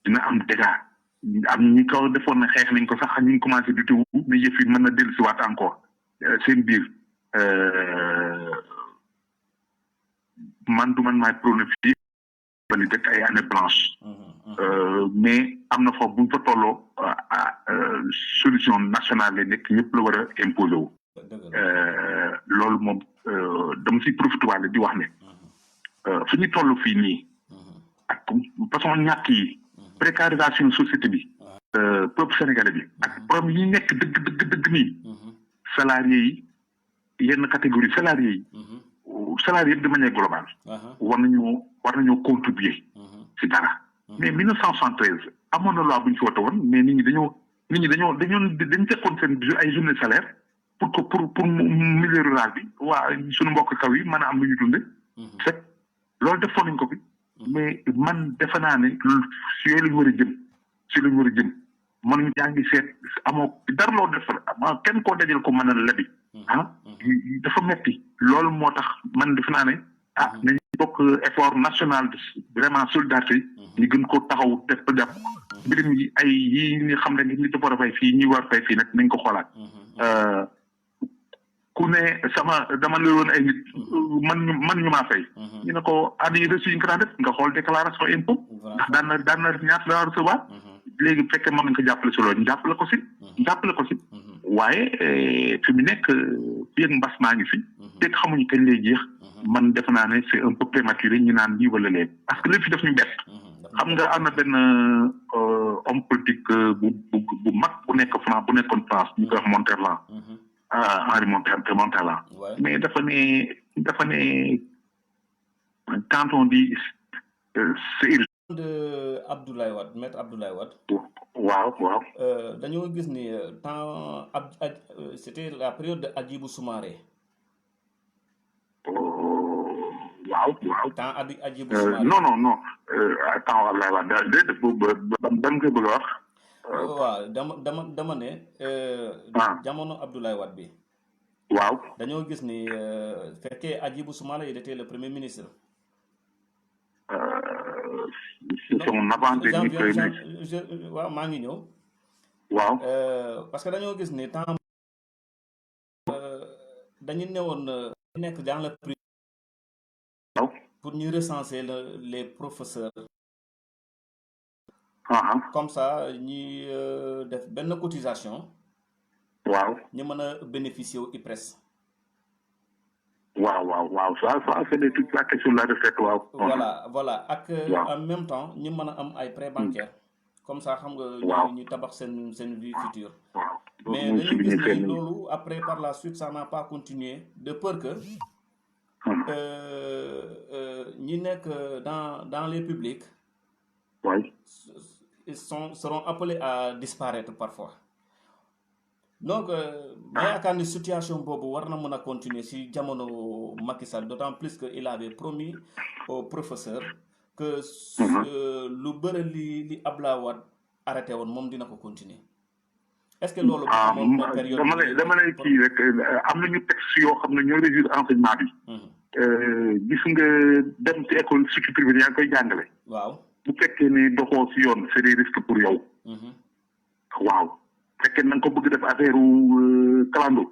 dina am dégâts am ñi ko defoon na xeex nañ ko sax ñu ngi commencé di tewu mais yëf yi mën na dellusiwaat encore seen biir man du man maay prôné fii bali dëkk ay année blanche mais am na foofu bu ñu fa tolloo solution nationale la nekk ñëpp la war a imposer wu loolu moom dama si profité waale di wax ne fi ñu toll fii nii ak façon ñàkk yi précarisation société bi peuple sénégalais bi ak problème yi nekk dëgg nii salariés yi yenn catégorie salariés yi salariés de manière globale war nañoo contribuer ci dara mais 1973 amoon na loi bu ñu fi wote woon mais nit ñi dañ fekkoon seen ay journée salaire pour milieu rural bi waa suñu mbokk kaw yi mën a am lu ñu dunde c'est loolu defoon nañ ko fi mais man defe naa ne si yooyu lañu war a jëm man yaa ngi seet amoo dara loo def kenn koo dajal ko mën a lebi dafa metti loolu moo tax man defe naa ne nañ bokk effort national vraiment solidarité ñu gën ko taxaw def ko jàpp mbirim yi ay yi nga xam ne nit dafa war a fay fii ñi war fay fii nag nañ ko xoolaat ku ne dama la woon ay nit man ñu maa fay ñu ne ko addi reçu yi nga ko daan def nga xool déclaration impôt ndax daan na ñaata la recevoir léegi bu fekkee mën nañ ko jàppale si loolu ñu jàppale ko si waaye fi mu nekk fii ak mbas maa ngi fi te xamuñu kañ lay jeex man defe naa ne c'est un peu prématuré ñu naan lii wala lee parce que lépp fi def ñu bett xam nga am na benn homme politique bu mag bu nekkoon France ñu koy wax Monterland Henri Monterland mais dafa ne quand on dit c'est de Abdoulaye Wade maître Abdoulaye Wade waaw dañoo gis ni temps c'était la période de Hadjibou Soumaré waaw temps Hadjibou Soumaré non temps Abdoulaye Wade déedéet ban koy bëgg a wax waaw dama ne jamono Abdoulaye Wade bi waaw dañoo gis ni fekkee Hadjibou Soumaré il était le premier ministre c'est mon avant-dernier premier ministre waaw maa ngi ñëw waaw parce que dañoo gis ni temps dañu newoon nekk dans le privé pour ñu recenser les professeurs comme ça ñi def benn cotisation waaw ñu mën a bénéficier wu IPRES waaw ça c'est toute la question de la recette waaw voilà ak en même temps ñu mën a am ay prêts bancaires comme ça xam nga ñu tabax seen vie future mais dañu gis ni loolu après par la suite ça n'a pas continué de peur que ñi nekk dans les publics ils seront appelés à disparaître parfois donc ma yaakaar ni situation boobu war na mën a continuer si jamono Macky Sall d'autant plus que il avait promis aux professeurs que lu bëri li Abdoulaye Wade arrêté woon moom dina ko continuer est-ce que loolu période dama lay kii rek am nañu texte yoo xam ne ñooy régir enseignement bi gis nga dem ci école surtout privée yaa ngi koy jàngale waaw bu fekkee ne doxoo si yoon c'est des risques pour yow waaw fekkee na nga ko bëgg def affaire clando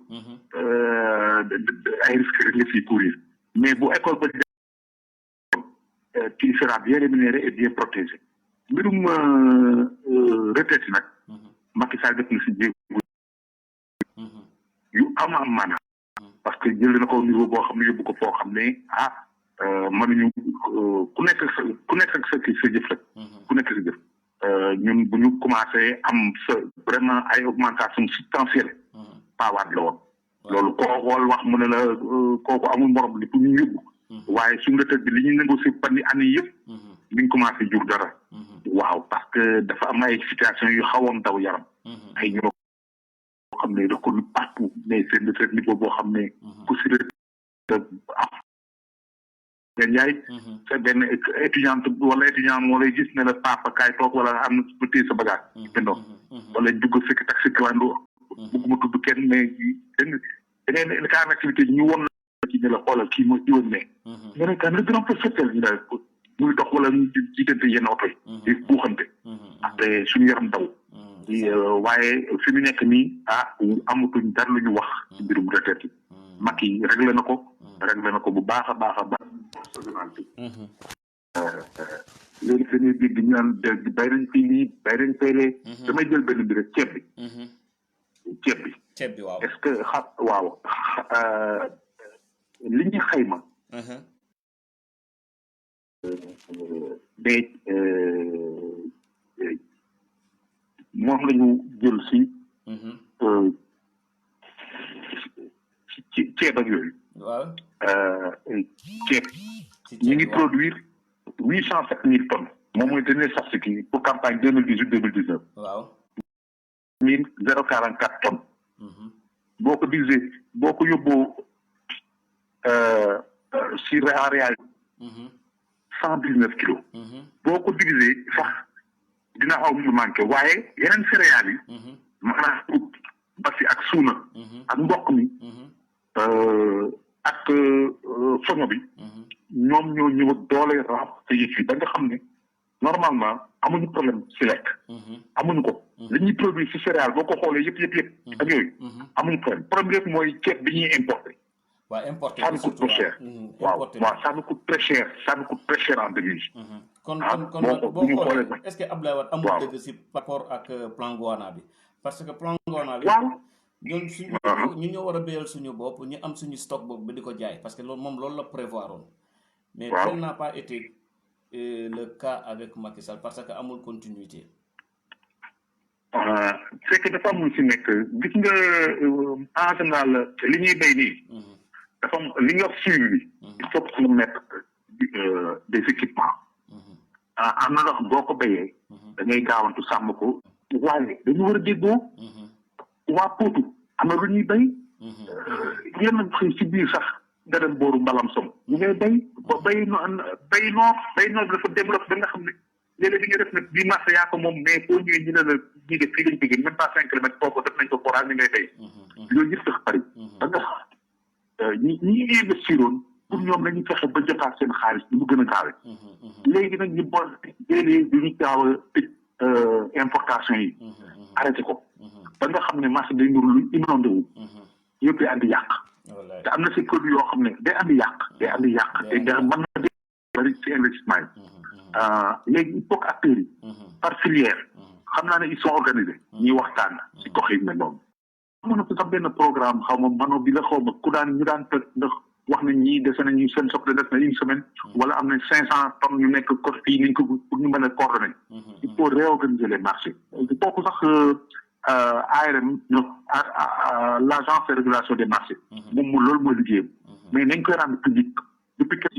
ay risques rek nga siy courir mais bu école ba tu seras bien rémunéré et bien protégé mbirum retraite nag Macky Sall def na si jéego yu am maanaam parce que jël na ko niveau boo xam ne yóbbu ko foo xam ne mënuñu ku nekk ak sa jëf rek ku nekk sa jëf ñun bu ñu commencé am sa vraiment ay augmentation substantielle paawaat la woon loolu koo xool wax mu ne la kooku amul morom li pour ñu yóbbu waaye suñu retraite bi li ñu négocié fan yi année yëpp mi ngi commencé jur dara waaw parce que dafa am ay situation yu xawoon daw yaram ay ñoo xam ne reconnu partout mais seen retraite niveau boo xam ne ku si ngeen yaay sa benn étudiante wala étudiant moo lay gis ne la papa kaay toog wala am na su téye sa bagage bindoo wala dugg fekk taxi clando bëgguma tudd kenn mais da ngay kaa activité ñu won la ci ne la xoolal kii mooy diwoon ne nga ne kan le grand professeur ñu daal muy dox wala ñu jiitante yenn oto yi di buuxante après suñu yaram daw waaye fi mu nekk nii amatuñ dara lu ñu wax ci mbirum retraite yi Macky réglé na ko bu baax a baax léegi dañuy dégg ñu naan bay nañ fii lii bay nañ fay lee damay jël benn bi rek ceeb bi waaw est-ce que waaw li ñu xayma mais moom la ñu jël ci ceeb ak yooyu waaw ceeb ñu ngi produire 807 000 tonnes moom mooy dernier statistique pour campagne 2018-2019 waaw 044 tonnes boo ko divisé boo ko yóbboo si en réalité 119 kilos boo ko divisé sax dina aw mu manqué waaye yeneen céréales yi maanaam basi ak suuna ak mboq mi ak soño bi ñoom ñoo ñëw doole renforcer yëf yi ba nga xam ne normalement amuñu problème si lekk amuñu ko li ñuy produire si céréales boo ko xoolee yëpp ak yooyu amuñu problème mooy ceeb bi ñuy importer ça nous coûte trop cher waaw ça nous coûte très cher en devise kon boo xoolee est-ce que Abdoulaye Wade amul dëgg si par rapport ak plan Guana bi parce que plan Guana bi ñun ñu ñoo war a béyal suñu bopp ñu am suñu stock boobu ba di ko jaay parce que loolu la prévoir woon mais tel n'a pas été le cas avec Macky Sall parce que amul continuité c'est que dafa amul si nekk gis nga en général li ñuy béy nii dafa am li nga suivi bi il faut que ñu mettre des équipements am na ndox boo ko béyee da ngay gaawantu sàmm ko waaye dañu war a déggoo waa Potou am na lu ñuy béy yenn xëy si biir sax nga dem booru mbalam som ñu ngay béy ba béy noor dafa développé ba nga xam ne léeg-léeg li nga def nag bii marché yaa ko moom mais boo ñëwee ñu ne la ñii de fii lañ jógee même pas 5 kilomètres foofu def nañ ko forage ñu ngay béy yooyu yëpp dafa bari ba nga ñi investiroon pour ñoom lañuy fexe ba jotaat seen xaalis bi mu gën a gaawee léegi nag ñu bool léeg-léeg du ñu gaaw a tëj importation yi arrêté ko ba nga xam ne marché day nuru lu inondé wu yëpp day andi yàq te am na si produit yoo xam ne day andi yàq te da mën na dé bari ci investissement yi léegi il faut que acteurs yi par filière xam naa ne ils sont organisés ñuy waxtaan si gox yi mel noonu amoon na fi sax benn programme xaw ma mano bi la xaw ma ñu daan tëj ndax wax nañ ñii dese nañu seen soxla des na une semaine wala am na 500 tonnes ñu nekk côté fii nañ ko pour ñu mën a coordonner il faut réorganiser les marchés kooku sax ARM l'agence de régulation des marchés moom loolu mooy liggéeyam mais nañ koy rendre public depuis que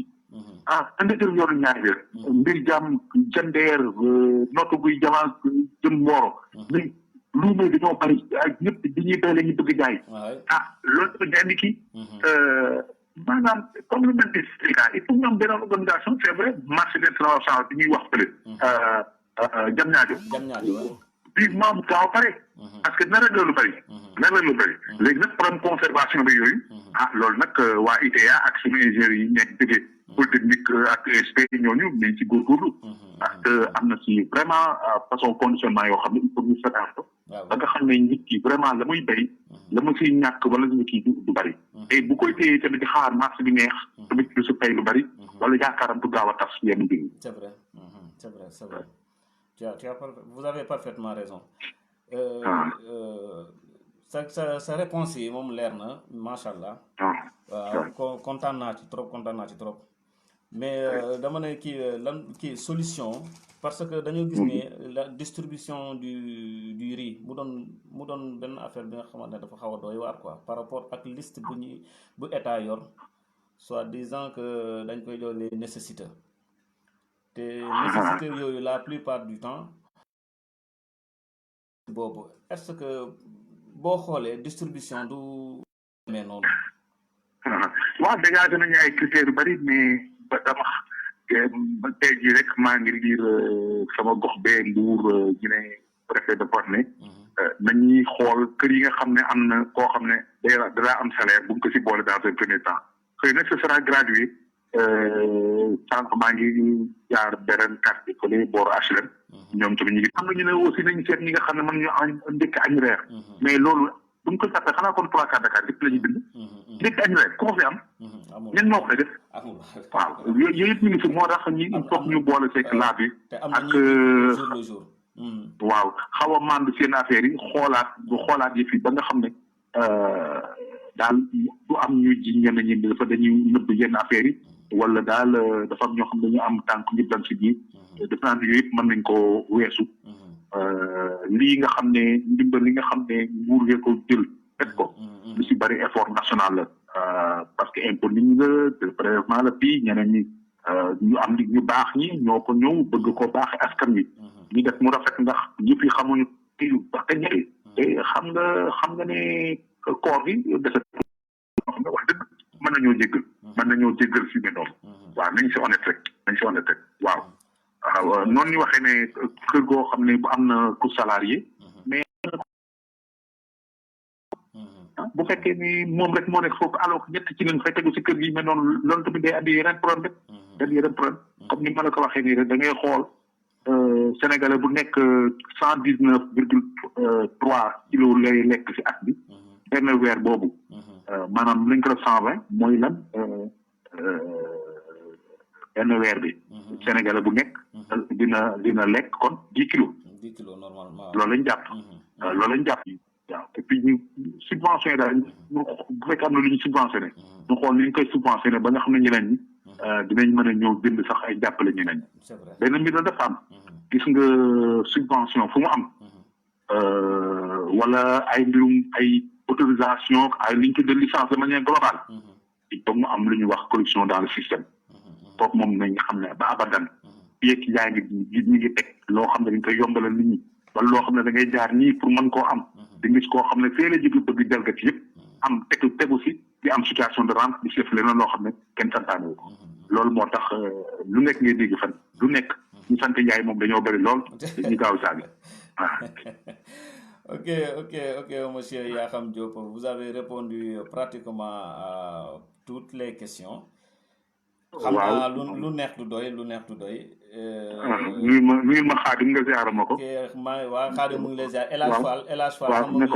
indéter yoonu ñaari bi rek mbir jàmm jandeer nootu guy jamaa jëm mbooro mais lu may dañoo bari ñëpp dañuy béy la ñu bëgg jaay loolu dafa indi kii maanaam comme lu mel ni Sénégal il faut ñu am benn organisation c'est vrai marché d'intervention bi ñuy wax fële jam ñaajo vivement mu gaaw pare parce que na rek lu bëri léegi nag problème conservation bi yooyu loolu nag waa ITA ak suñu ingénieurs yi nekk jógee polytechnique ak ESP ñooñu nañ ci góorgóorlu parce que am na ci vraiment façon conditionnement yoo xam ne il faut ñu fekkaat ko ba nga xam ne nit ki vraiment la muy béy la mu siy ñàkk wala ñu kii du bëri et bu koy téye tamit di xaar marché bi neex tamit du si pay lu bëri wala yaakaaram du gaaw a tas yenn mbir yi. c'est vrai vous avez parfaitement raison. sa réponse yi moom leer na macha allah. waaw kontaan naa ci trop mais dama ne kii solution parce que dañoo gis ne la distribution du riz mu doon benn affaire bi nga xamante ne dafa xaw a doy waar quoi par rapport ak liste bu état yor soit disant que dañ koy jox les nécessités te nécessité yooyu la plupart du temps boobu est-ce que boo xoolee distribution du mais noonu waaw dégagé nañu ay critères yu bari mais ba dama tey jii rek maa ngi lire sama gox bee Mbour ñu ne préfet de Porné nañuy xool kër yi nga xam ne am na koo xam ne dara am salaire bu ñu ko si boole dans un premier temps xëy na ce sera gradué sànq maa ngi jaar beneen quartier fële booru HLM. ñoom tamit ñu ngi am na ñu ne aussi nañu seet ñi nga xam ne mën ñu ndékki añ reer. mais loolu bu ñu ko jàppee xanaa kon 3-4 Dakar lépp la ñuy bind. ndékki añ reer ku ko fi am. ñenn ñoo koy def. waaw yooyu yëpp ñu ngi fi moo tax ñi il faut ñu boole seeg laa bi ak. waaw xaw a mànd seen affaire yi xoolaat yi fii ba nga xam ne daal du am ñuy ji ñenn ñi dafa dañuy nëbb yenn affaire yi wala daal dafa am ñoo xam ne dañu am tànk ñëpp dañ si biir def naa ne yooyu yëpp mën nañ ko weesu lii nga xam ne ndimbal li nga xam ne nguur gee ko jël def ko lu si bari effort national la parce que impôt nit ñi la prélèvement la fii ñeneen ñi ñu am ñu baax ñi ñoo ko ñëw bëgg ko baaxee askan wi ñu def mu rafet ndax ñëpp yi xamuñu kii wax ka ñëri te xam nga ne koor gi dese xam nga wax dëgg mën nañoo jéggal si ne noonu waaw nañ si honnête rek waaw noonu ñu waxee ne kër goo xam ne bu am na ku salarié mais bu fekkee ni moom rek moo nekk foofu alors que ñett ci lañ fay tegu si kër gi mais noonu loolu tamit day andi yeneen problème comme ni ma la ko waxee nii rek da ngay xool Sénégalais bu nekk 119,3 kilos lay lekk si at bi benn weer boobu maanaam lañ ko def 120 mooy lan benn weer bi Sénégalais bu nekk dina lekk kon 10 kilos. 10 kilos normalement loolu lañ jàpp. waaw et puis ñu subventionné daal bu fekkee am na lu ñu subventionné ñu xool ni ñu koy subventionné ba nga xam ne ñeneen ñi dinañ mën a ñëw jënd sax ay jàppale ñeneen ñi. benn mbir la dafa am gis nga subvention fu mu am wala ay mbirum ay autorisation ay liñ ko de licence de manière globale il faut mu am lu ñuy wax corruption dans le système kooku moom nañ xam ne ba abadan fii yaa ngi teg loo xam ne dañ koy yombalal nit ñi wala loo xam ne da ngay jaar nii pour mën koo am di gis koo xam ne fee la jóge bëgg jalgati yëpp am tegu si di am situation de rente di def leneen loo xam ne kenn santaane wu ko loolu moo tax lu nekk ngay dégg fan lu nekk ñu sant Njaay moom dañoo bëri lool dañuy gaaw saaga ok monsieur Yakham Diop, vous avez répondu pratiquement à toutes les questions. xam naa lu neex du doy nuyu ma Xaadim nga ziar ma ko. waa Xaadim mu ngi lay ziar El Hadj Fall waaw ne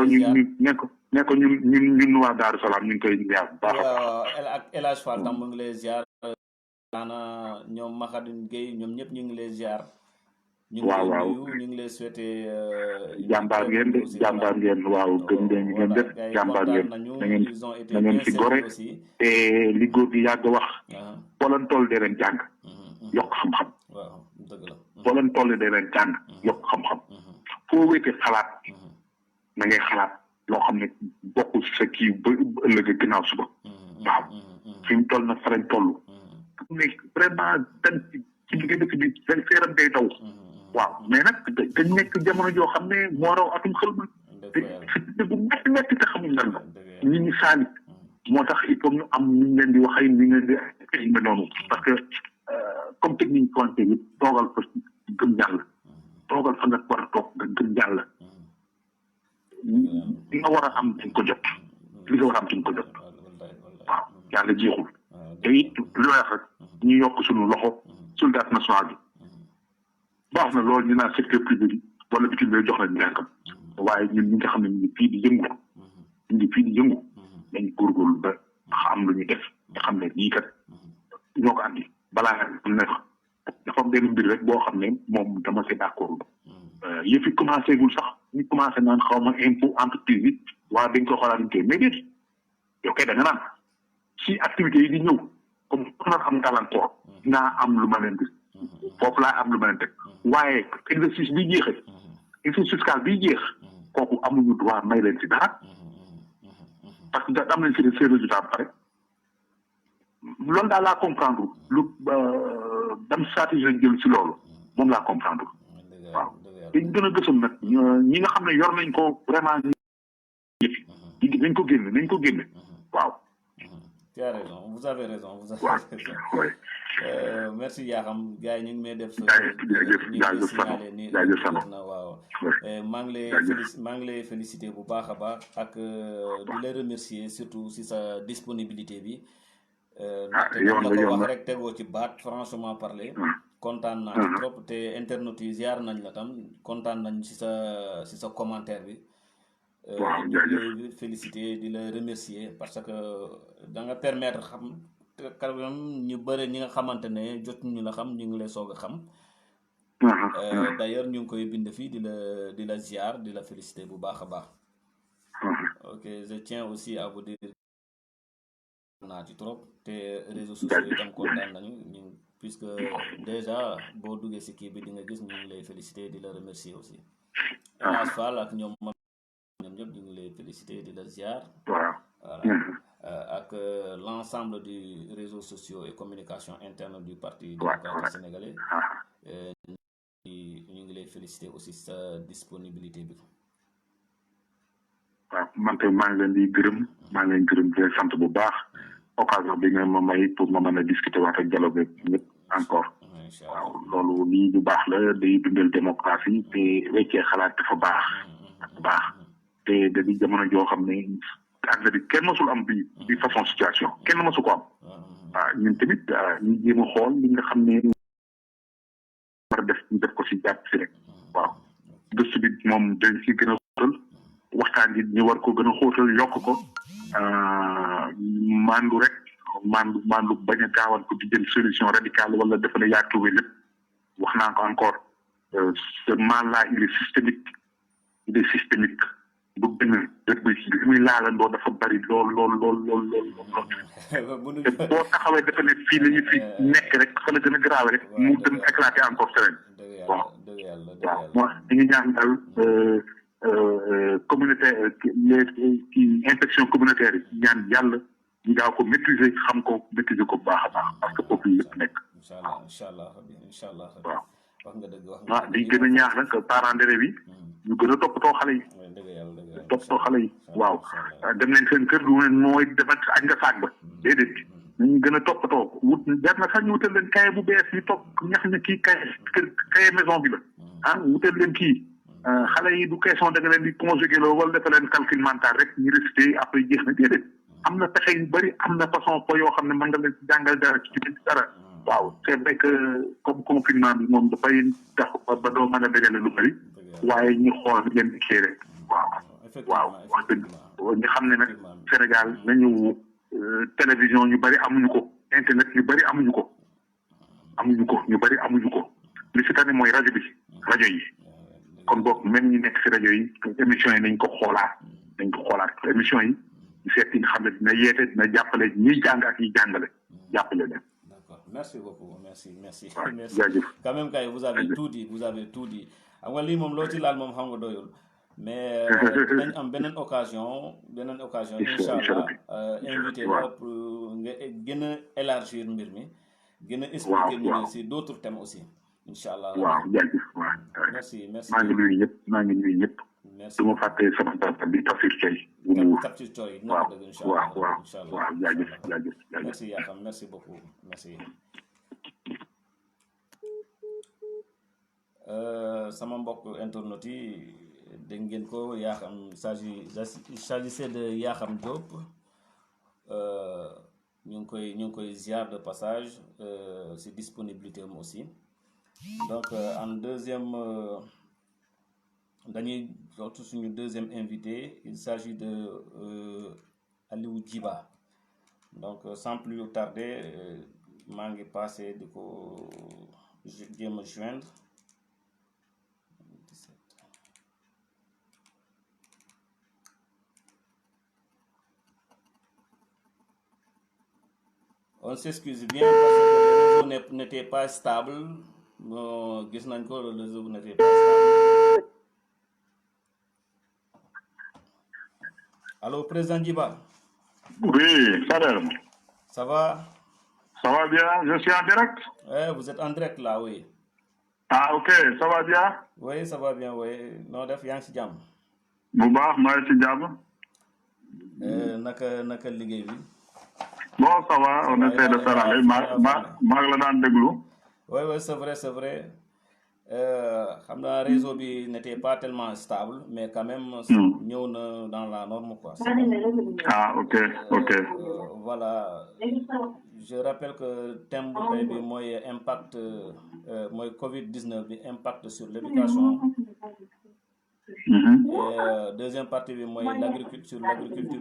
ko ñun waa Daaru Salaam ñu ngi koy ziar bu baax a baax. ak El Hadj Fall tam mu ngi lay ziar maana ñoom Maxadine Gueye ñoom ñëpp ñu ngi lay ziar. ñu ngi lay souhaité jàmbaar ngeen waaw gën ngeen def jàmbaar ngeen na ngeen ci gore te li góor gi yàgg wax boo leen toll dee leen jàng yokk xam-xam boo leen toll dee leen jàng yokk xam-xam foo wéete xalaat na ngay xalaat loo xam ne bokkul sa kii ba ëllëg ginnaaw suba waaw fi mu toll nag fa lañ toll mais vraiment dañ ci liggéey dëkk bi seen seeram day daw waaw mais nag dañ nekk jamono joo xam ne moo raw atum xel ma te bu metti te xamuñ lan la nit ñi saalit moo tax il faut ñu am ñu leen di wax ay ni ngeen di mel noonu parce que comme technique pointe yi toogal fa gëm yàlla toogal fa nga war a toog nga gëm yàlla li nga war a am dañ ko jot waaw yàlla jeexul te it lu wax rek ñu yokk suñu loxo soldat national bi baax na loolu ñu naan secteur privé bi wala bitim bi jox lañ njàngam waaye ñun ñi nga xam ne ñu ngi fii di yëngu dañu góorgóorlu ba xam lu ñu def nga xam ne lii kat ñoo ko andi balaa nga ne dafa am benn mbir rek boo xam ne moom dama see d'accord yëf yi commencé gul sax ñu commencé naan xaw ma impôt entreprise bi waa dañ ko xoolaat ñu koy mais déet yow kay da nga naan si activités yi di ñëw comme naan am gàllankoor dinaa am lu ma leen gis foofu laa am lu ma leen teg waaye exercice bi jeexee exercice fiscal bi jeex kooku amuñu droit may leen si dara parce que am nañ si seen résultat ba pare loolu daal laa comprendre lu ban stratégie lañ jël si loolu moom laa comprendre waaw te ñu gën a gësam nag ñi nga xam ne yor nañ ko vraiment nañ ko génne waaw. Tu as raison, vous avez raison. Oui. Merci Yakham gars yi ñu ngi may def. maa ngi lay félicité bu baax a baax ak di lay remercier surtout si sa disponibilité bi ndaxte dama la ko wax rek tegoo ci baat franchement parler kontaan naa ci trop te internautes yi ziar nañ la tam kontaan nañ ci sa commentaire bi di lay féliciter di la remercier parce que da nga permettre xam quand même ñu bëri ñi nga xamante ne jot ñu la xam ñu ngi lay soog a xam d'ailleurs ñu ngi koy bind fii di la ziar di la féliciter bu baax a baax ok je tiens aussi à vous dire naa ci trop te réseaux sociaux yi tam kontaan nañu ñu puisque déjà boo duggee si kii bi di nga gis ñu ngi lay féliciter di la remercier aussi Elas Fall ak ñoom ñëpp ñu ngi lay féliciter di la ziar voilà ak l'ensemble du réseaux sociaux et communication interne du parti démocratique sénégalais ñu ngi lay féliciter aussi sa disponibilité bi waaw man tamit maa ngi leen di gërëm maa ngi leen gërëm di leen sant bu baax occasion bi nga ma may pour ma mën a discuter waat ak dialogue ñëpp encore waaw loolu lii bu baax la day dundal démocratie te weccee xalaat dafa baax te da di jamono joo xam ne àdduna bi kenn mësul am bi façon situation kenn mësu ko am waaw ñun tamit ñu jéem a xool li nga xam ne war a def ñu def ko si jàpp si rek waaw gëstu bi moom dañ si gën a xóotal waxtaan ji ñu war ko gën a xóotal yokk ko mandu rek mandu bañ a gaawal ko di jël solution radicale wala dafa la yaa trouvé lépp wax naa ko encore ce mal là il est systémique bu gën a rek bi muy laalandoo dafa bari lool te boo taxawee dafa ne fii la ñu fi nekk rek fa la gën a grave rek mu gën éclater encore feneen waaw moo di ngi ñaan daal communautaire les infection communautaire yi ñaan yàlla ñu gaaw ko maîtriser xam ko maîtriser ko bu baax a baax parce que foofu lépp nekk inshallah waaw wax nga dëgg di gën a ñaax nag parents d'élèves yi ñu gën a toppatoo xale yi waaw dem nañ seen kër du ne mooy defar añ nga saag ba déedéet nañu gën a toppatoo wut jar na sax ñu wutal leen cahier bu bees ñu toog ñax ne kii cahier maison bi la wutal leen kii xale yi du question da nga leen di conjuguer loo wala dafa leen calcul mental rek ñu récité après jeex na déedéet am na pexe yu bëri am na façon po yoo xam ne mën nga leen jàngal dara ci dara waaw c'est vrai que comme confinement bi moom dafay tax ba doo mën a dajale lu bëri waaye ñu xool leen di kii rek waaw wax dëgg ñu xam ne nag Sénégal nañu télévision ñu bëri amuñu ko internet ñu bëri amuñu ko ñu bëri amuñu ko li si tane mooy rajo yi kon boog même ñi nekk si rajo yi émission yi nañ ko xoolaat émission yi ñu seet yi nga xam ne dina yeete dina jàppale ñiy jàng ak ñiy jàngale jàppale leen. D'accord, merci beaucoup, merci. waaw merci jaajëf. Quand même kay vous avez tout dit xam nga lii moom loo ci laal moom xam nga doyul mais dinañ am beneen occasion incha allah invité la pour nga gën a élargir mbir mi gën a expliquer ñu ne si d'autres thèmes aussi incha allah. waaw jaajëf waaw. merci maa ngi nuyu ñëpp. merci du ma fàtte sama tata bi Tafsir Coy. Tafsir Coy dina ko dëgg incha allah waaw jaajëf. merci Yakham merci beaucoup merci. sama mbokk internet yi dégg ngeen ko Yakham s'agissait de Yakham Diop ñu ngi koy ziar de passage si disponibilité am aussi donc en deuxième dañuy surtout suñu deuxième invité il s'agit de Aliou Djiba donc sans plus tarder maa ngi passé di ko jéem a joindre. On s'excuse bien parce que le réseau n'était pas stable. Gis nañ ko le réseau n'était pas stable. Allô, président Djiba. Oui, Fadel. Ça va? Ça va bien, je suis en direct. Ouais, vous êtes en direct là, oui. Ah, ok, ça va bien? Oui, ça va bien, oui. Noo def yaa ngi si jàmm. Bu baax maa ngi si jàmm. Naka liggéey bi. Bon, ça va, on essaie de faire aller. maa la daan déglu. Oui, c'est vrai. Xam naa réseau bi n'était pas tellement stable, mais quand même ñëw na dans la norme quoi. Ah, ok. Voilà. Je rappelle que thème bu tey bi mooy impact mooy Covid-19 bi impact sur l'éducation. Et deuxième partie bi mooy l'agriculture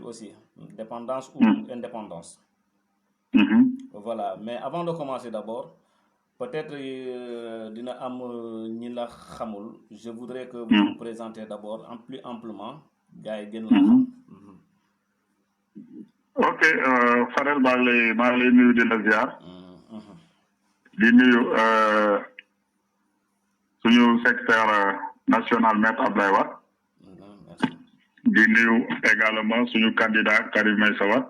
aussi, dépendance ou indépendance. Voilà, mais avant de commencer d'abord, peut-être dina am ñi la xamul, je voudrais que vous vous présentez d'abord plus amplement gars yi gën la xam. Ok, Fadel maa ngi lay nuyu di la ziar. Di nuyu suñu secrétaire national maître Abdoulaye Wade. Di nuyu également suñu candidat Karim Meïssa Wade.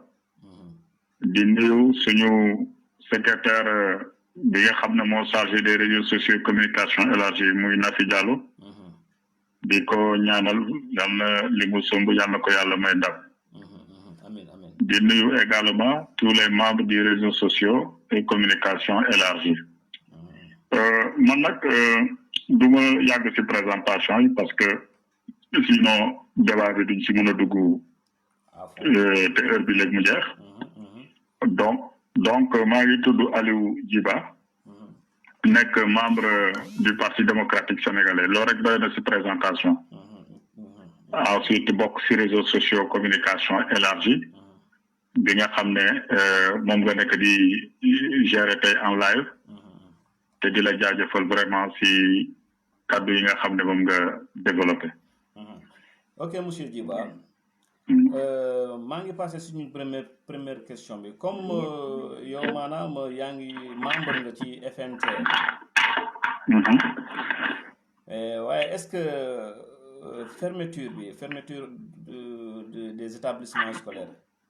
Di nuyu suñu secrétaire bi nga xam ne moo chargé des réseaux sociaux et communication élargie muy Nafi Diallo. Di ko ñaanal yal na li mu somb yal na ko yàlla may ndam. Di nuyu également tous les membres des réseaux sociaux et communication élargie. Man nag du ma yàgg ci présentation yi parce que sinon débat bi duñ ci mën a dugg te heure bi léegi mu jeex. Donc maa ngi tudd Aliou Djiba nekk membre du Parti démocratique sénégalais loolu rek doy na ci présentation. Ensuite bokk ci réseaux sociaux communication élargie bi nga xam ne moom nga nekk di gérer tey en live te di la jaajëfal vraiment ci kaddu yi nga xam ne moom nga développé. Ok monsieur Djiba, maa ngi passé suñu première question bi comme yow maanaam yaa ngi membre nga ci FNT. waaye est-ce que fermeture des établissements scolaires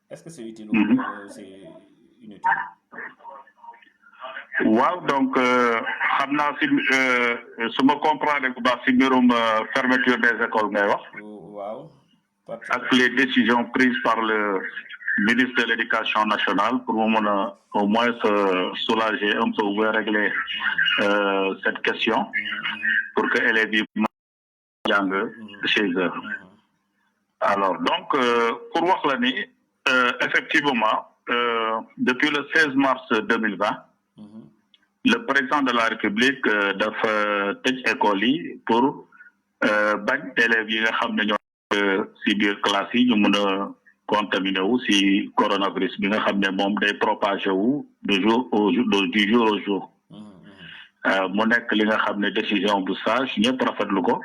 est-ce que c'est utile ou c'est inutile? waaw donc xam naa si su ma comprendre bu baax si mbirum fermeture des écoles ngay wax. waaw. ak les décisions prises par le ministre de l'Éducation nationale pour mu mën a au moins se soulager un peu ou régler cette question pour que élèves yi jàng chez eux. Alors donc pour wax la ni effectivement depuis le 16 mars 2020 le président de la République dafa tëj école yi pour bañ élèves yi nga xam ne ñoo ci biir classe yi ñu mën a contaminé wu ci coronavirus bi nga xam ne moom day propagé wu du jour au jour. mu nekk li nga xam ne décision bu sage ñëpp rafetlu ko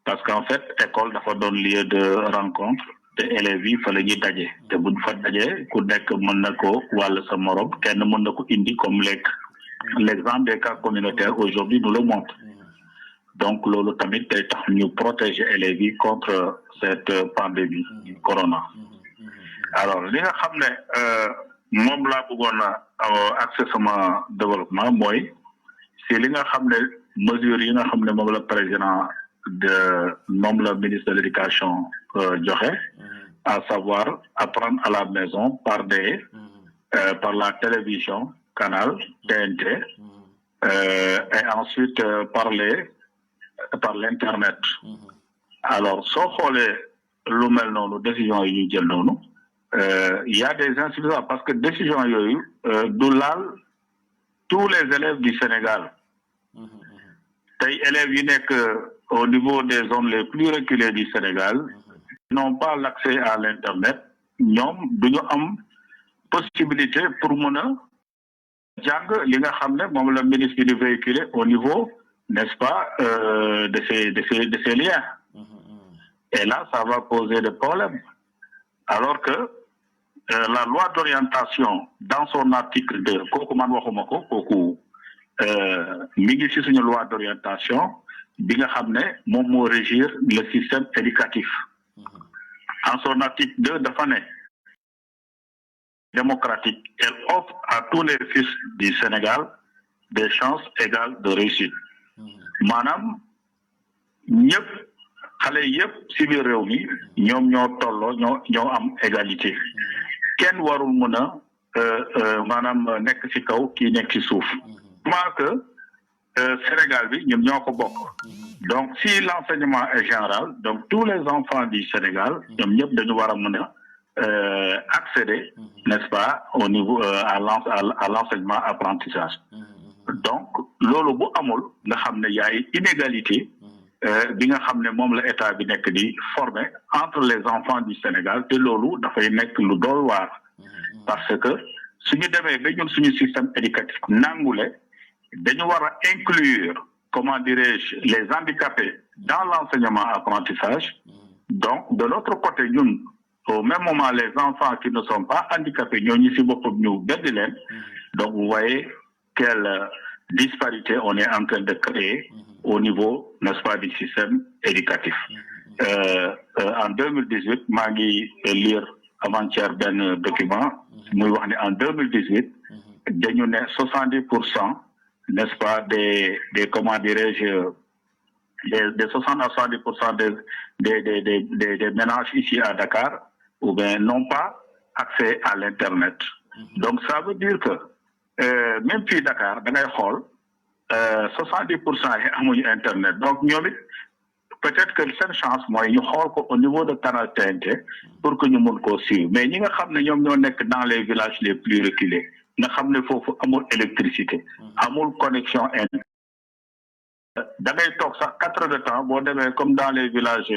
parce qu'en fait école dafa doon lieu de rencontre te élèves yi fa la ñuy daje te buñ fa daje ku nekk mën na ko wàll sa morom kenn mën na ko indi comme l'exemple des cas communautaires aujourd'hui nous le montre. Donc loolu tamit day tax ñu protéger élèves yi contre cette pandémie du corona. Alors li nga xam ne moom laa bëggoon a accès sama développement mooy c'est li nga xam ne mesures yi nga xam ne moom la président moom la ministre de l'éducation joxe à savoir apprendre à la maison par la télévision canal TNT et ensuite par l'internet. Alors soo xoolee lu mel noonu décision yi ñu jël noonu il y a des insuffisances parce que décision yooyu du laal tous les élèves du Sénégal tey élèves yi nekk au niveau des zones les plus reculées du Sénégal n'ont pas l'accès à l'internet ñoom duñu am possibilité pour mën a jàng li nga xam ne moom la ministre bi di véhiculer au niveau n'est-ce pas de ces liens. Et là ça va poser des problèmes alors que la loi d'orientation dans son article 2 kooku man waxuma ko kooku mi ngi ci suñu loi d'orientation bi nga xam ne moom moo régir le système éducatif. En son article 2 dafa ne démocratique elle offre à tous les fils du Sénégal des chances égales de réussite. maanaam ñëpp xale yëpp ci biir réew mi ñoom ñoo tolloo ñoo am égalité kenn warul mën a maanaam nekk ci kaw kii nekk ci suuf. maa que Sénégal bi ñun ñoo ko bokk donc si l'enseignement est général donc tous les enfants du Sénégal ñoom ñëpp dañu war a mën a accéder, n'est-ce pas, au niveau à l'enseignement apprentissage. Donc loolu bu amul nga xam ne yaay inégalité bi nga xam ne moom la état bi nekk di former entre les enfants du Sénégal te loolu dafay nekk lu doy waar parce que suñu demee ba ñun suñu système éducatif nangule dañu war a inclure comment dirais-je les handicapés dans l'enseignement apprentissage. Donc de l'autre côté ñun au même moment les enfants qui ne sont pas handicapés ñooñu ci boppam ñu beddi leen. Donc vous voyez quelle disparité on est en train de créer au niveau, n'est-ce pas, du système éducatif. En 2018 maa ngi lire avant-hier benn document muy wax ne en 2018 dañu ne 70%, n'est-ce pas, des comment dirais-je des 60 à 70% des ménages ici à Dakar ou bien n'ont pas accès à l'internet. Donc ça veut dire que même fii Dakar da ngay xool 70% yi amuñu internet donc ñoom it peut-être que seen chance mooy ñu xool ko au niveau de Canal TNT pour que ñu mun koo suivre mais ñi nga xam ne ñoom ñoo nekk dans les villages les plus reculés nga xam ne foofu amul électricité amul connexion internet da ngay toog sax 4 heures de temps boo demee comme dans les villages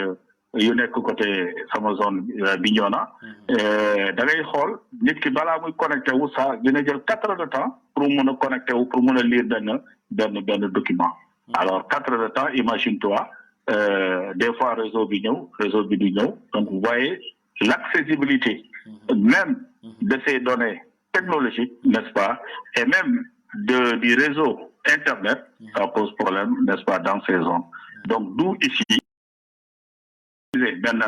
yu nekk côté sama zone Bignona da ngay xool nit ki balaa muy connecté wu sax dina jël 4 heures de temps pour mun a connecté wu pour mun a lire benn document. Alors 4 heures de temps imagine-toi des fois réseau bi du ñëw donc vous voyez l'accessibilité même de ces données technologiques, n'est-ce pas, et même du réseau internet, ça pose problème, n'est-ce pas, dans ces zones. Donc d'où ici benn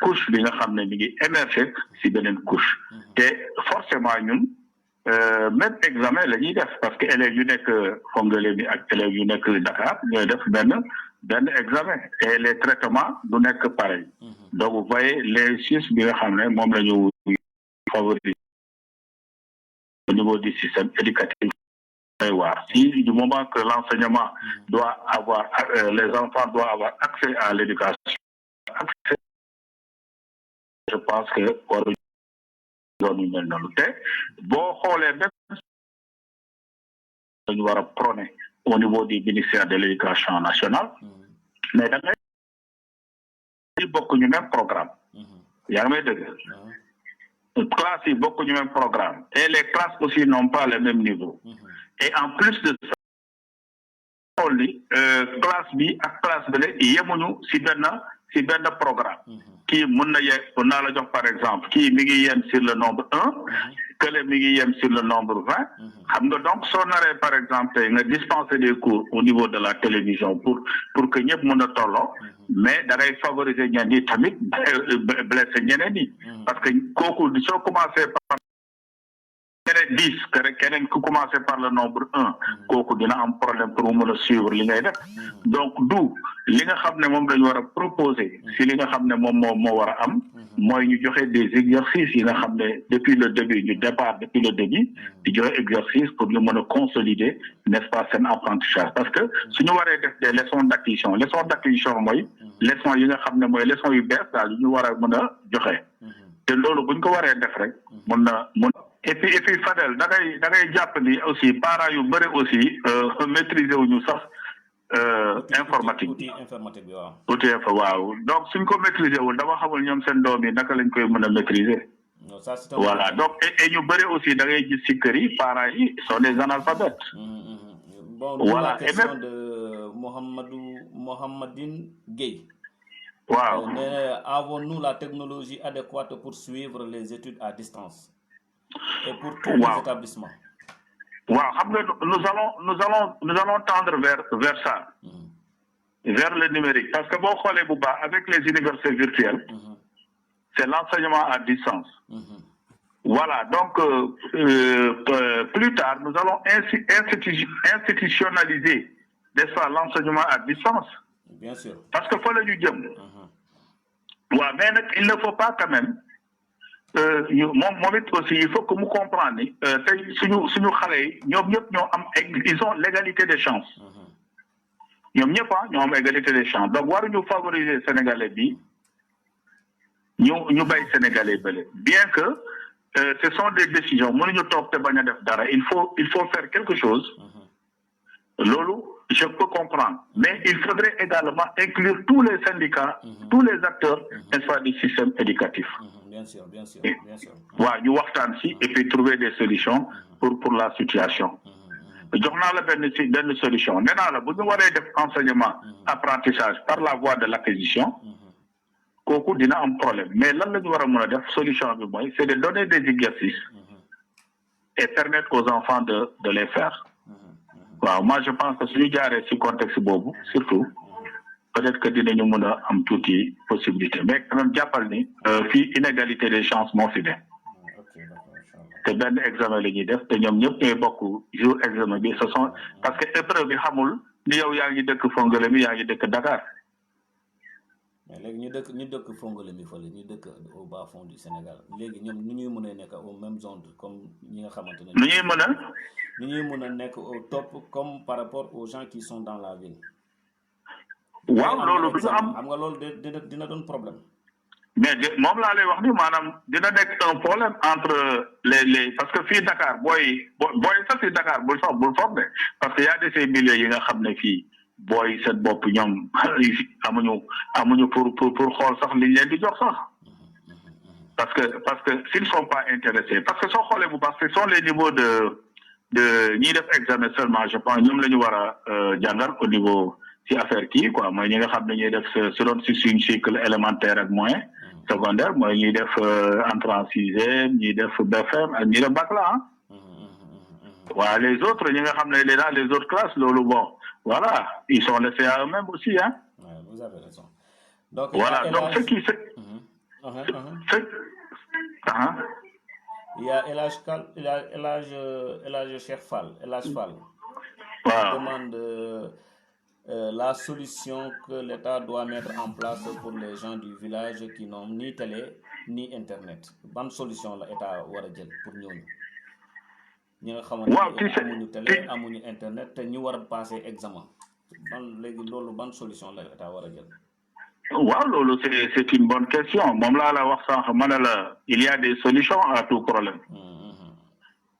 couche bi nga xam ne mi ngi émerger si beneen couche te forcément ñun même examen la ñuy def parce que élèves yu nekk Fongolimbi ak élèves yu nekk Dakar ñooy def benn examen et les traitements du nekk pareil. Donc vous voyez les chiffres bi nga xam ne moom la ñu favoriser au niveau du système éducatif. Si du moment que l'enseignement doit avoir les enfants doivent avoir accès à l'éducation, je pense que waruñu doon yu mel noonu te boo xoolee même dañu war a prôner au niveau du ministère de l'éducation nationale mais da ngay bokkuñu même programme yaa ngi may dëgg classes yi bokkuñu même programme et les classes aussi n'ont pas le même niveau et en plus de ça xool li classe bi ak classe bale yemuñu si benn programme kii mën naa la jox par exemple kii mi ngi yem sur le nombre 1 kële mi ngi yem sur le nombre 20 xam nga donc soo naree par exemple nga dispenser des cours au niveau de la télévision pour que ñëpp mën a tolloo mais da ngay favoriser ñenn ñi tamit blessé ñeneen ñi parce que kooku soo commencé par keneen 10 keneen ku commencé par le nombre 1 kooku dina am problème pour mu mën a suivre li ngay def donc du li nga xam ne moom dañu war a proposer si li nga xam ne moom moo war a am mooy ñu joxe des exercices yi nga xam ne depuis le début di joxe exercice pour ñu mën a consolider n'est-ce pas seen apprentissage parce que suñu waree def des leçons d'acquisition mooy leçons yi nga xam ne mooy leçons yu bees daal yu ñu war a mën a joxe te loolu buñ ko waree def rek mun et puis Fadel da ngay jàpp ni aussi parents yu bëri aussi maîtriser wuñu sax informatique bi waaw donc suñ ko maîtriser wul dama xamul ñoom seen doom yi naka lañ koy mën a maîtriser voilà donc et ñu bëri aussi da ngay gis ci kër yi parents yi sont des analphabètes voilà et même de Mohamadine Gueye waaw avons-nous la technologie adéquate pour suivre les études à distance et pour tous les établissements. Waaw xam nga nous allons tendre vers ça. Vers le numérique parce que boo xoolee bu baax avec les universités virtuelles c'est l'enseignement à distance. Voilà donc plus tard nous allons institutionnaliser n'est-ce pas l'enseignement à distance. Bien sûr. Parce que fa la ñu jëm. Waaw mais nag il ne faut pas quand même moom it aussi il faut que mu comprendre ni tey suñu xale yi ñoom ñëpp ñoo am ils ont l'égalité des chances ñoom ñëpp ñoo am égalité des chances donc waruñu favoriser sénégalais bi ñu bay sénégalais bële bien que ce sont des décisions mënuñu toog te bañ a def dara il faut faire quelque chose loolu je peux comprendre mais il faudrait également inclure tous les syndicats tous les acteurs n'est-ce pas du système éducatif bien sûr waaw ñu waxtaan si et puis trouver des solutions pour la situation jox naa la benn solution nee naa la bu ñu waree def enseignement apprentissage par la voie de l'acquisition kooku dina am problème mais lan la ñu war a mën a def solution bi mooy c'est de donner des exercices et permettre aux enfants de les faire waaw moi je pense que suñu jaaree ci contexte boobu surtout peut-être que dinañu mën a am tuuti possibilité mais quand même jàppal ni fii inégalité des chances moo fi ne te benn examen la ñuy def te ñoom ñëpp ñooy bokk jour examen bi ce sont parce que épreuve bi xamul ni yow yaa ngi dëkk Fongolimbi yaa ngi dëkk Dakar. mais léegi ñu dëkk Fongolimbi fële ñu dëkk au bas fond du Sénégal léegi ñoom nu ñuy mën a nekk au même zone comme ñi nga xamante ne. nu ñuy mën a nekk au top comme par rapport aux gens qui sont dans la ville. waaw loolu du ñu am xam nga loolu dina doon problème. mais moom laa lay wax ni maanaam dina nekk un problème entre les parce que fii Dakar booy sax fii Dakar bul foog de parce que y a de ces milieux yi nga xam ne fii booy seen bopp ñoom amuñu pour xool sax liñ leen di jox sax parce que s'ils sont pas intéressés parce que soo xoolee bu baax ce sont les niveaux de ñiy def examen seulement je pense ñoom la ñu war a jàngal au niveau ci affaire kii quoi mooy ñi nga xam ne ñuy def su doon si suñ cycle élémentaire ak moyen secondaire mooy ñuy def entrée en sixième ñuy def BFM ak ñuy def bac la waaw les autres ñi nga xam ne les autres classes loolu bon voilà ils sont laissés à eux-mêmes aussi Ouais, vous avez raison. Donc voilà donc ce qui il y a Elhadj Cheikh Fall waaw demande la solution que l'État doit mettre en place pour les gens du village qui n'ont ni télé ni internet ban solution la État war a jël pour ñooñu ñi nga xamante ne amuñu télé amuñu internet te ñu war a passer examen léegi loolu ban solution la État war a jël. waaw loolu c'est une bonne question moom laa la wax sànq ma ne la il y a des solutions à tout problème.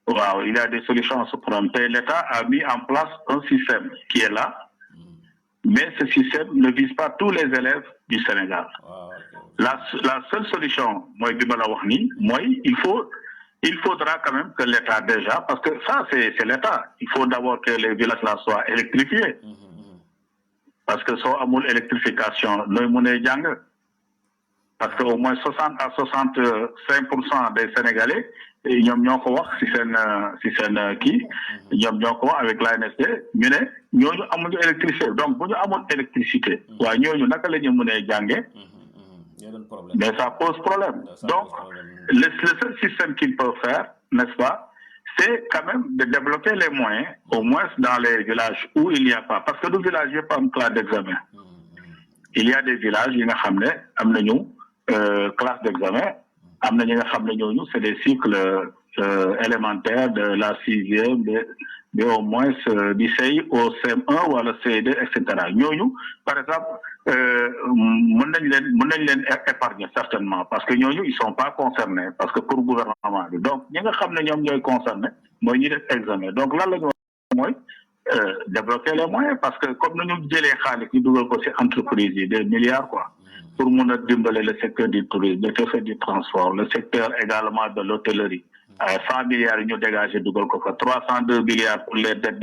waaw il y a des solutions à ce problème te l'État a mis en place un système qui est là. Mais ce système ne vise pas tous les élèves du Sénégal. La seule solution, moi, il faudra quand même que l'État déjà, parce que ça, c'est l'État. Il faut d'abord que les villages là soient électrifiés. Parce que sans amul électrification, nous sommes parce qu'au moins 60 à 65% des Sénégalais, ñoom ñoo ko wax ci seen kii ñoom ñoo ko wax avec l'ANSD ñu ne ñooñu amuñu électricité donc bu ñu amoon électricité waaye ñooñu naka la ñu mënee jànge mais ça pose problème donc le seul système qu'ils peuvent faire n'est-ce pas c'est quand même de débloquer les moyens au moins dans les villages où il n'y a pas parce que du village yëpp am classe d'examen il y a des villages yi nga xam ne am nañu classe d'examen am na ñi nga xam ne ñooñu c'est des cycles élémentaires de la sixième de au moins du CI au CM1 wala CE2 et cetera ñooñu par exemple mën nañ leen épargner certainement parce que ñooñu ils sont pas concernés parce que pour gouvernement bi donc ñi nga xam ne ñoom ñooy concernés mooy ñi def examen donc lan la ñu wax mooy débloquer les moyens parce que comme nañu jëlee xaalis ñu dugal ko ci entreprise yi des milliards quoi pour mun a dimbale le secteur du tourisme le secteur du transport le secteur également de l'hôtellerie 100 milliards yi ñu dégagé dugal ko fa 302 milliards pour les dettes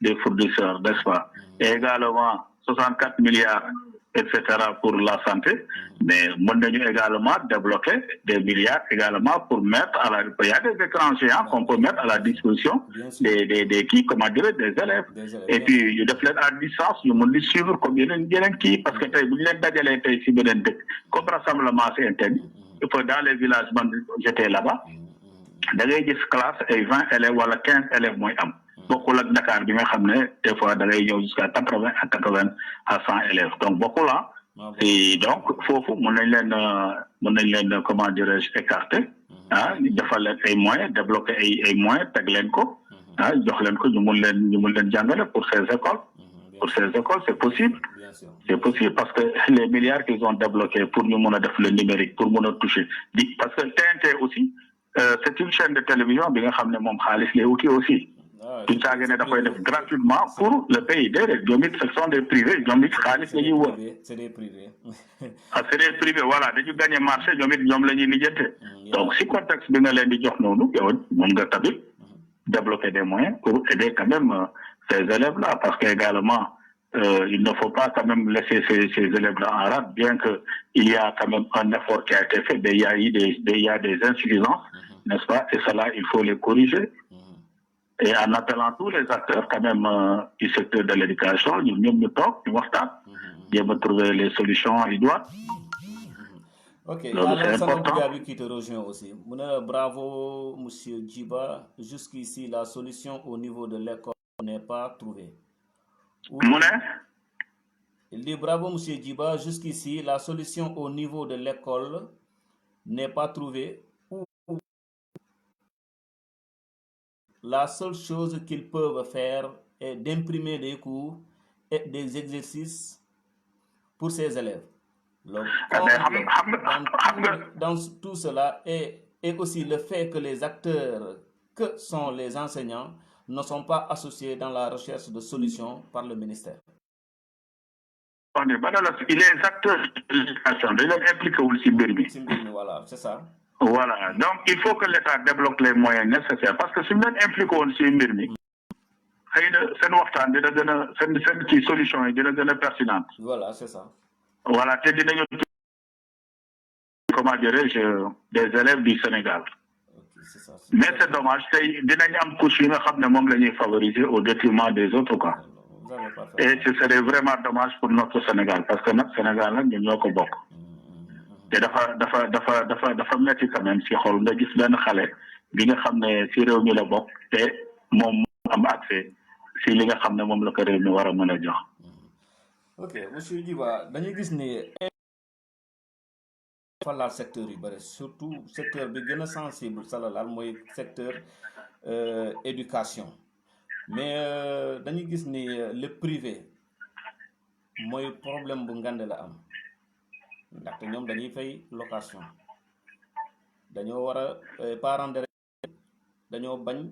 des fournisseurs n'est-ce pas et également 64 milliards etc. pour la santé mais mën nañu également débloquer des milliards également pour mettre il y a des écrans géants qu'on peut mettre à la disposition des kii comment dire des élèves et puis ñu def leen à distance ñu mën di suivre comme yeneen kii parce que tey bu ñu leen dajalee tey ci beneen dëkk comme rassemblement c'est interdit il faut dans les villages man j'étais là-bas da ngay gis classe ay 20 élèves wala 15 élèves mooy am bokkul ak Dakar bi nga xam ne des fois da ngay ñëw jusqu'à 80 à 100 élèves donc bokkul et donc foofu mën nañ leen comment dirais-je écarter defal leen ay moyens débloquer ay moyens teg leen ko jox leen ko ñu mun leen jàngale pour ces écoles pour ces écoles, c'est possible. Bien sûr. C'est possible parce que les milliards qu'ils ont débloqués pour nous faire le numérique, pour nous toucher. Parce que TNT aussi, c'est une chaîne de télévision, bien sûr, les outils aussi. Tout ça, gratuitement pour le pays. Ce sont des privés. C'est des privés. C'est des privés, voilà. Ils gagnent marché, donc, si le contexte de nous, débloquer des moyens pour aider quand même ces élèves-là, parce qu'également, il ne faut pas quand même laisser ces élèves-là en rade, bien qu'il y a quand même un effort qui a été fait, il y a des insuffisances, n'est-ce pas? Et cela, il faut les corriger. Et en appelant tous les acteurs quand même du secteur de l'éducation, nous trouver les solutions idoines. Ok, il y a l'ensemble qui te rejoint aussi. Bravo, monsieur Djiba. Jusqu'ici, la solution au niveau de l'école n'est pas trouvée. Il dit bravo, monsieur Djiba. Jusqu'ici, la solution au niveau de l'école n'est pas trouvée. La seule chose qu'ils peuvent faire est d'imprimer des cours et des exercices pour ces élèves. Donc, dans tout cela, et aussi le fait que les acteurs, que sont les enseignants, ne sont pas associés dans la recherche de solutions par le ministère. Les acteurs de l'éducation, ils sont impliqués aussi. Voilà, c'est ça. Voilà, donc il faut que l'État débloque les moyens nécessaires, parce que si nous sommes impliqués aussi, c'est une solution pertinente. Voilà, c'est ça. Voilà, comment dirais-je, des élèves du Sénégal. Okay, ça. Mais c'est dommage, nous favoriser au détriment des autres cas. Et ce serait vraiment dommage pour notre Sénégal, parce que notre Sénégal, nous sommes beaucoup. Et dafa metti quand même si xol nga gis ben xalé bi nga xamné ci réew mi la bok té mom am accès ci li nga xamné mom la ko réew mi wara mëna jox. OK, monsieur Djiba, dañuy gis ni fa laal secteur yu bari, surtout secteur bi gëna sensible sa la laal moy secteur éducation. Mais dañuy gis ni le privé moy problème bu ngandé la am. ndaxte ñoom dañuy fay location dañoo war a parents de dañoo bañ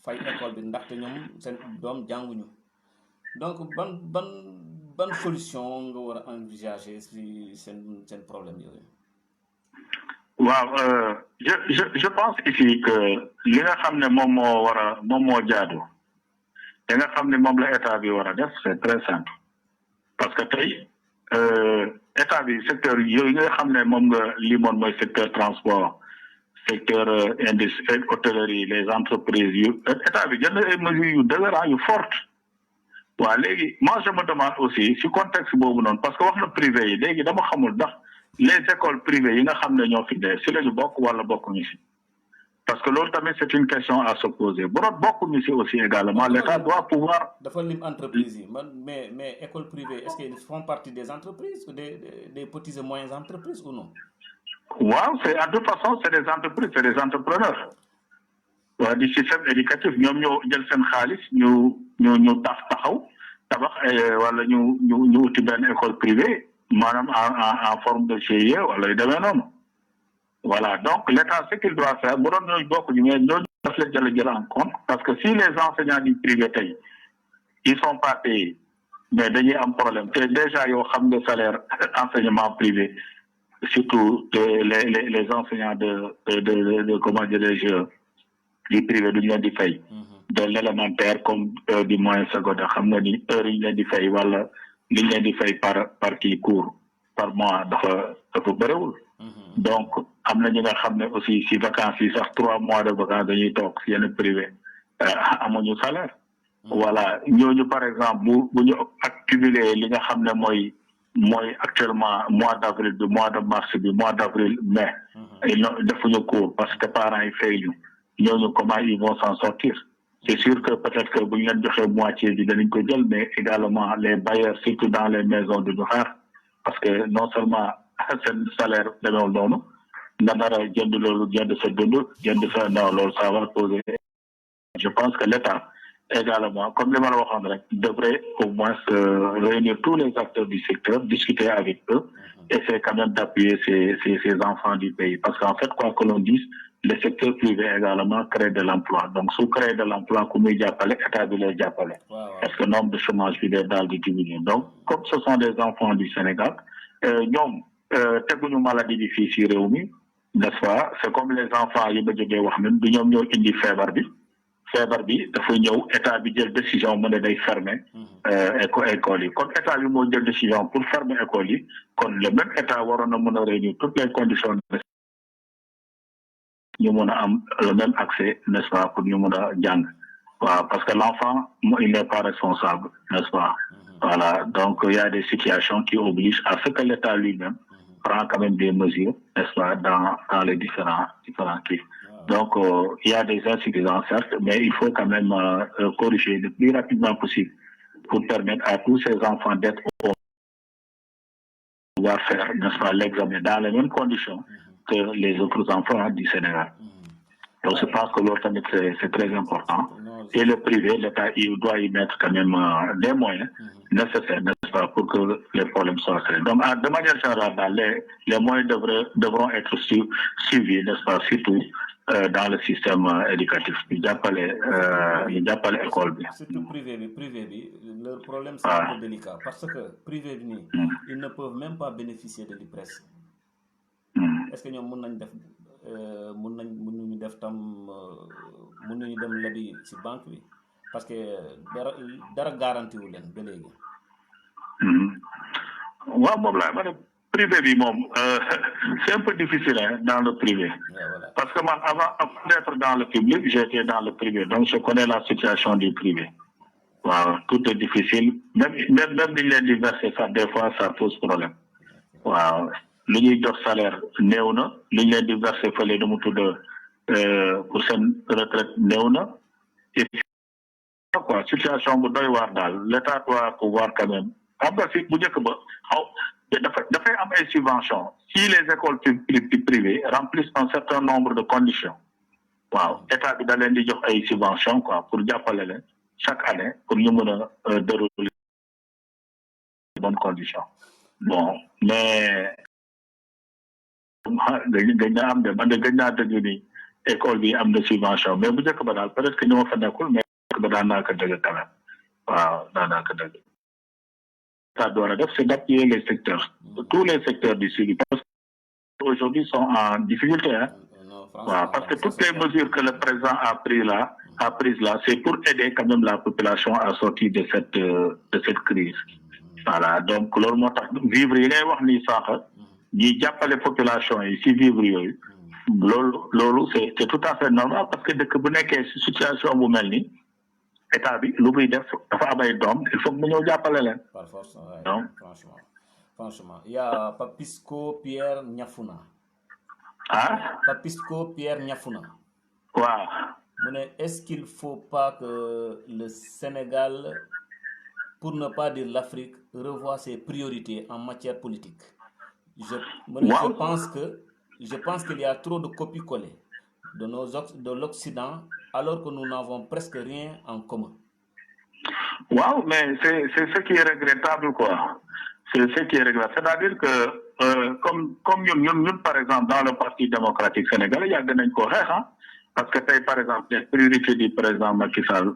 fay école bi ndaxte ñoom seen doom jànguñu donc ban solution nga war a envisager si seen problème yooyu. waaw je pense ici que li nga xam ne moom moo jaadu li nga xam ne moom la état bi war a def c'est très simple parce que tey état bi secteur yooyu nga xam ne moom nga limoon mooy secteur transport secteur industrie hôtellerie les entreprises yu état bi jël na ay mesures yu dëgëran yu forte waaw léegi moi je me demande aussi si contexte boobu noonu parce que wax na privé yi léegi dama xamul ndax les écoles privées yi nga xam ne ñoo fi dee si lañu bokk wala bokkuñu si parce que l'autre tamit c'est une question à se poser bu doon bokkuñu si aussi également l'État doit pouvoir. dafa lim entreprise yi mais écoles privées est-ce qu'ils font partie des entreprises des petites et moyennes entreprises ou non. waaw c'est à toute façon c'est des entreprises c'est des entrepreneurs waa du système éducatif ñoom ñoo jël seen xaalis ñu taxaw tabax wala ñu uti benn école privée maanaam en forme de GIE wala yu demee noonu. Voilà, donc l'État, ce qu'il doit faire, en compte, parce que si les enseignants du privé, ils ne sont pas payés, mais il y a un problème. Déjà, il y a un salaire enseignement privé, surtout les enseignants comment dirais-je, du privé, de l'élémentaire comme du moyen secondaire, par qui court, par mois, donc amna ñi nga xamné aussi si vacances yi sax 3 mois de vacances dañuy tok ci yenn privé amuñu salaire voilà ñooñu par exemple bu ñu accumuler li nga xamné moy actuellement mois d'avril du mois de mars du mois d'avril mai ils defuñu cours parce que parents yi fayuñu ñooñu comment ils vont s'en sortir c'est sûr que peut-être que bu ñu leen joxé moitié bi dañ ko jël mais également les bailleurs surtout dans les maisons de xaar parce que non seulement seen salaire demeewul noonu nga dara jënd loolu jënd sa dund jënd sa non loolu ça va poser je pense que l'État également, comme les Marocains, devrait au moins réunir tous les acteurs du secteur, discuter avec eux, essayer quand même d'appuyer ces enfants du pays. Parce qu'en fait, quoi que l'on dise, le secteur privé également crée de l'emploi. Donc, si on crée de l'emploi, comme il y a pas parce que le nombre de chômage est dans le diminuer. Donc, comme ce sont des enfants du Sénégal, ñoom teguñu maladie bi fii si réew mi n'est-ce pas c'est comme les enfants yi ba jógee wax même du ñoom ñoo indi feebar bi dafay ñëw état bi jël décision mu ne day fermer école yi kon état bi moo jël décision pour fermer école yi kon le même état waroon na mën a réunir toutes les conditions ñu mën a am le même accès n'est-ce pas pour ñu mën a jàng waaw parce que l'enfant il n'est pas responsable n'est-ce pas voilà, donc il y a des situations qui obligent à ce que l'État lui-même prend quand même des mesures, n'est-ce pas, dans les différents cas. Donc il y a des insuffisances, certes, mais il faut quand même corriger le plus rapidement possible pour permettre à tous ces enfants d'être au pouvoir faire, n'est-ce pas, l'examen dans les mêmes conditions que les autres enfants du Sénégal. Donc je pense que l'autre c'est très important. Et le privé, l'État, il doit y mettre quand même des moyens nécessaires, n'est-ce pas, pour que les problèmes soient réglés. Donc, de manière générale, les moyens devront être suivis, n'est-ce pas, surtout dans le système éducatif. Il n'y a pas l'école. Surtout privé, le problème c'est un peu délicat parce que privé, ils ne peuvent même pas bénéficier de l'IPRES. Est-ce que nous mun nañu def tam mun nañu dem lebi ci banque bi parce que dara garanti wu leen ba léegi. waaw moom laa ma ne privé bi moom c'est un peu difficile hein, dans le privé. Voilà. Parce que man avant d'être dans le public j'étais dans le privé donc je connais la situation du privé. waaw tout est difficile même ni leen di verser ça des fois ça pose problème. waaw. li ñuy jox salaire néew na li ñu leen di verser fële nu mu tudd pour seen retraite néew na et puis quoi situation bu doy waar daal l'État doit pouvoir quand même xam nga fi bu njëkk ba dafay am ay subventions si les écoles privées remplissent un certain nombre de conditions waaw État bi da leen di jox ay subventions quoi pour jàppale leen chaque année pour ñu mën a dérouler de bonnes conditions bon mais dañ na am de man de gën naa dëgg ni école bi am na subvention mais bu njëkk ba daal peut-être que ñoo fa nekkul mais ba daan naa ko dëgg quand même waaw daan naa ko dëgg ça doit def c'est d'appuyer les secteurs tous les secteurs du sud parce que aujourd'hui sont en difficulté hein waaw parce que toutes les mesures que le président a prises là c'est pour aider quand même la population à sortir de cette crise voilà donc loolu moo tax vivre yi ngay wax ni sax ñi jàppale population yi ci vivre yooyu loolu c'est tout à fait normal parce que dëkk bu nekkee ci situation bu mel ni état bi lu muy def dafa am ay doom il faut que mu ñëw jàppale leen. Par force donc franchement il y a Papisco Pierre Niafuna. Papisco Pierre Niafuna. waaw. mu ne est-ce qu'il faut pas que le Sénégal pour ne pas dire l'Afrique revoie ses priorités en matière politique. Je pense qu'il y a trop de copies-collées de l'Occident alors que nous n'avons presque rien en commun. Waaw, mais c'est ce qui est regrettable quoi. C'est ce qui est regrettable. C'est-à-dire que comme ñun par exemple dans le Parti démocratique sénégalais yàgg nañ ko xeex parce que tey par exemple les priorités du président Macky Sall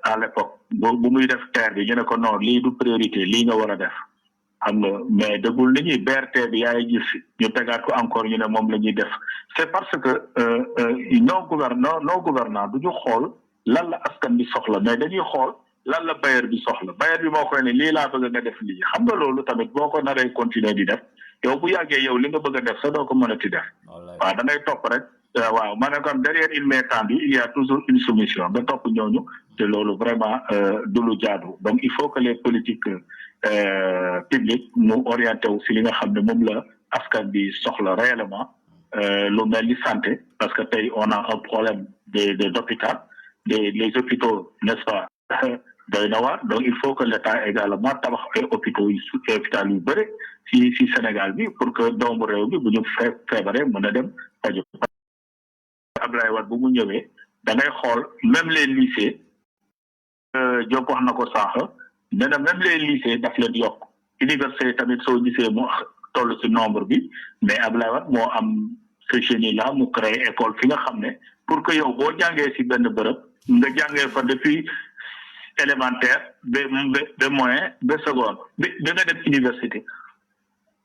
à l'époque bu muy def terre bi ñu ne ko non lii du priorité lii nga war a def xam nga mais dëggul li ñuy BRT bi yaay gis ñu tegaat ko encore ñu ne moom la ñuy def c'est parce que nos gouvernants du ñu xool lan la askan bi soxla mais dañuy xool lan la bailleur bi soxla bailleur bi moo koy ne lii laa bëgg nga def lii xam nga loolu tamit boo ko naree continuer di def yow bu yàggee yow li nga bëgg a def sa doo ko mën a ti def waaw da ngay topp rek waaw ma ne comme derrière une main tendue il y a toujours une soumission nga topp ñooñu te loolu vraiment du lu jaadu donc il faut que les politiques publiques mu orienté wu si li nga xam ne moom la askan bi soxla réellement lu mel ni santé parce que tey on a un problème d'hôpital les hôpitaux n'est-ce pas doy na waar donc il faut que l'État également tabax ay hôpitaux yu hôpital yu bëri si Sénégal bi pour que doomu réew bi bu ñu feebaree mën a dem faju Abdoulaye Wade bu mu ñëwee da ngay xool même les lycées Diop wax na ko sànq nee na même les lycées daf leen yokk université tamit soo gisee mu toll ci nombre bi mais Abdoulaye Wade moo am ce génie là mu créé école fi nga xam ne pour que yow boo jàngee ci benn bërëb nga jàngee fa depuis élémentaire ba moyen ba seconde ba nga dem université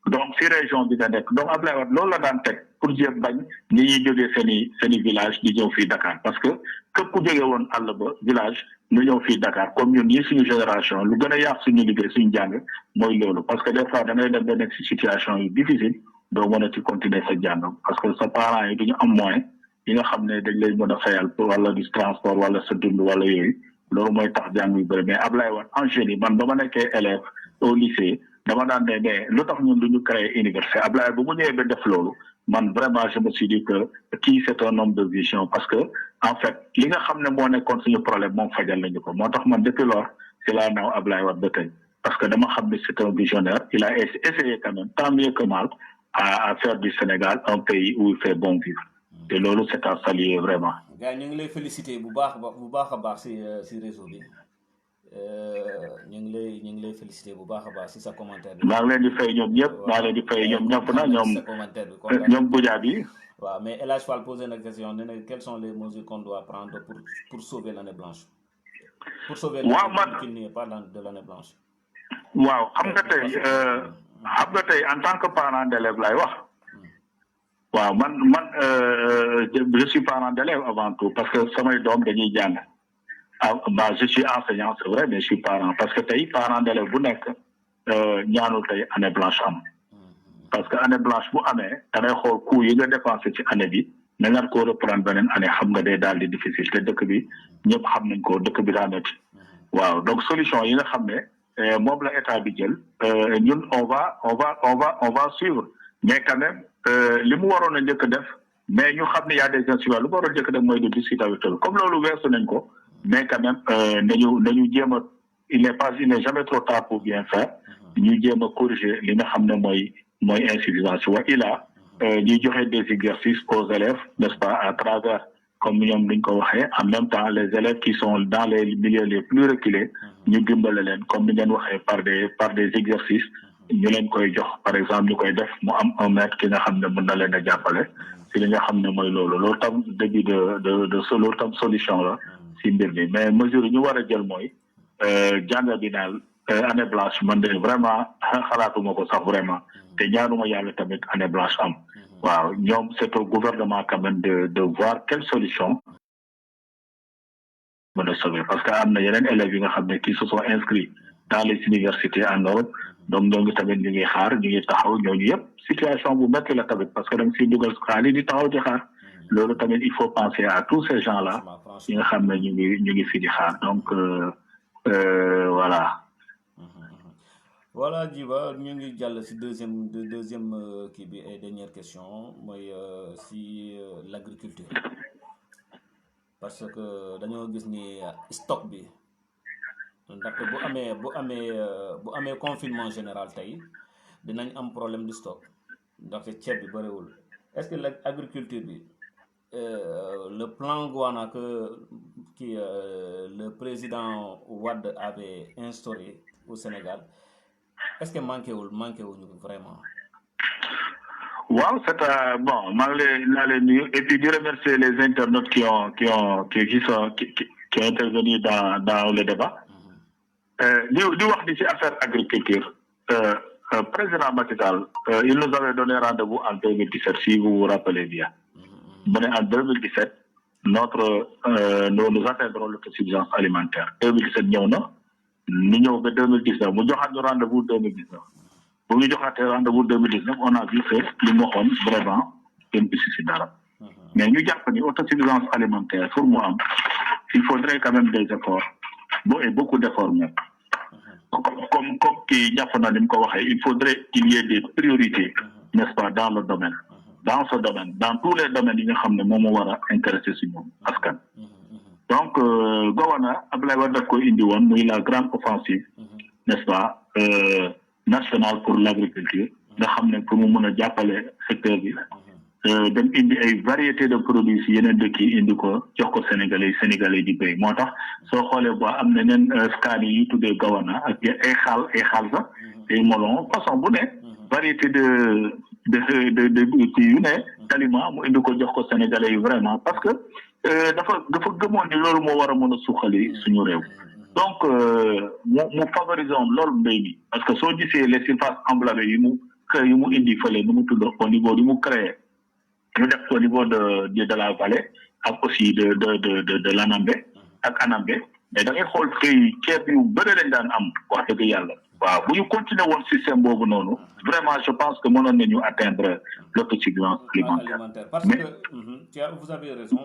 donc ci région bi nga nekk donc Abdoulaye Wade loolu la daan teg pour jéem bañ ñi ñuy jógee seen i village di ñëw fii Dakar parce que képp ku jógee woon àll ba village ñu ñëw fii Dakar comme ñun ñii suñu génération lu gën a yàq suñu liggéey suñu jàng mooy loolu parce que des fois da ngay dem ba nekk ci situation yu difficile doo mën a ci continuer sa jàng parce que sa parents yi duñu am moyen yi nga xam ne dañ lay mën a fayal pour wala du transport wala sa dund wala yooyu loolu mooy tax jàng yu bëri mais Abdoulaye Wade en génie man ba ma nekkee élève au lycée dama daan ne mais lu tax ñun duñu créer université Abdoulaye bu mu ñëwee ba def loolu man vraiment je me suis dit que kii c'est un homme de vision parce que en fait li nga xam ne moo nekkoon suñu problème moom fajal nañu ko moo tax man depuis lors c'est la naaw Abdoulaye Wade ba tey parce que dama xam ne c'est un visionnaire il a essayé quand même tant mieux que mal à faire du Sénégal un pays où il fait bon vivre te loolu c'est à saluer vraiment. gars ñu ngi lay féliciter bu baax a baax si réseau bi ñu ngi lay féliciter bu baax a baax si sa commentaire bi. maa ngi leen di fay ñoom ñëpp maa leen di fay ñoom ñëpp na ñoom Boudia bi. waaw mais El Hadj Fall posé na question ne quelles sont les mesures qu'on doit prendre pour sauver l'année blanche. pour sauver qu'il n'y ait pas de l'année blanche. waaw xam nga tey en tant que parent d'élève lay wax. waaw man je suis parent d'élève avant tout parce que samay doom dañuy jàng je suis enseignant c'est vrai mais je suis parent parce que tey parent d'élève bu nekk ñaanul tey année blanche am parce que année blanche bu amee da ngay xool coût yi nga dépensé ci année bi na nga ko reprendre beneen année xam nga day daal di difficile te dëkk bi ñëpp xam nañ ko dëkk bi daa metti waaw donc solution yi nga xam ne moom la état bi jël ñun on va suivre mais quand même li mu waroon a njëkk def mais ñu xam ne y a des institutions lu mu waroon a njëkk def mooy de discuter avec eux comme loolu weesu nañ ko mais quand même nañu jéem a il n'est jamais trop tard pour bien faire ñu jéem a corriger li nga xam ne mooy insuffisance wa ila ñuy joxe des exercices aux élèves n'est-ce pas à travers comme ñoom luñ ko waxee en même temps les élèves qui sont dans les milieux les plus reculés ñu dimbale leen comme ni ngeen waxee par des exercices ñu leen koy jox par exemple ñu koy def mu am un maître ki nga xam ne mën na leen a jàppale si li nga xam ne mooy loolu tam début loolu tam solution la si mbir mi mais mesure yi ñu war a jël mooy jàng bi daal année blanche man de vraiment xalaatuma ko sax vraiment te ñaanuma yàlla tamit année blanche am waaw ñoom c'est au gouvernement quand même de voir quelle solution mën a sauver parce que am na yeneen élèves yi nga xam ne qui se sont inscrits dans les universités en Europe donc ñooñu tamit ñu ngi xaar ñu ngi taxaw ñooñu yëpp situation bu métti la tamit parce que da nga siy dugal xaalis di taxaw di xaar loolu tamit il faut penser à tous ces gens là yi nga xam ne ñu ngi fi di xaar donc voilà. voilà Djiba ñu ngi jàll si deuxième kii bi et dernière question mooy si l'agriculture parce que dañoo gis ni stock bi. ndaxte bu amee confinement général tey dinañ am problème de stock ndaxte ceeb bi bëriwul est-ce que l'agriculture bi le plan Guana que le président Wade avait instauré au Sénégal est-ce que manqué wuñu vraiment. waaw c'est bon maa ngi lay nuyu et puis di remercier les internautes qui ont intervenu dans le débat. di wax di ci affaire agriculture président Macky Sall il nous avait donné rendez-vous en 2017 si vous vous rappelez bien mu ne en 2017 nous atteindrons l'autosuffisance alimentaire 2017 ñëw na ñu ñëw ba 2019 mu joxaat ñu rendez-vous 2019 bu ñu joxaatee rendez-vous 2019 on a vu que li mu waxoon vraiment kenn gisu ci dara mais ñu jàpp ni autosuffisance alimentaire pour mu am il faudrait quand même des efforts beaucoup d'efforts même comme kii jàpp na ni mu ko waxee il faudrait qu'il y ait des priorités n'est-ce pas dans ce domaine dans tous les domaines yi nga xam ne moom moo war a intéresser si ñoom askan donc Gowana Abdoulaye Wade daf ko indi woon muy la grande offensive n'est-ce pas nationale pour l'agriculture nga xam ne pour mu mën a jàppale secteur bi dem indi ay variété de produits si yeneen dëkk yi indi ko jox ko sénégalais di béy moo tax soo xoolee ba am na neen scan yi tuddee gawana ak ay xaal sax ay molon façon bu ne variété de kii yu ne d'aliments mu indi ko jox ko sénégalais yi vraiment parce que dafa gëmoon ni loolu moo war a mën a suqali suñu réew donc mu favoriser loolu mbéy mi parce que soo gisee les surfaces emblumées yi mu indi fële nu mu tudd au niveau yi mu créé ñu def au niveau de la vallée ak aussi de l'Anambé ak Anambé mais da ngay xool kay ceeb yu bëri lañ daan am wax dëgg yàlla waaw bu ñu continuer woon système boobu noonu vraiment je pense que mënoon nañu atteindre l'autosuffisance alimentaire. Parce que vous avez raison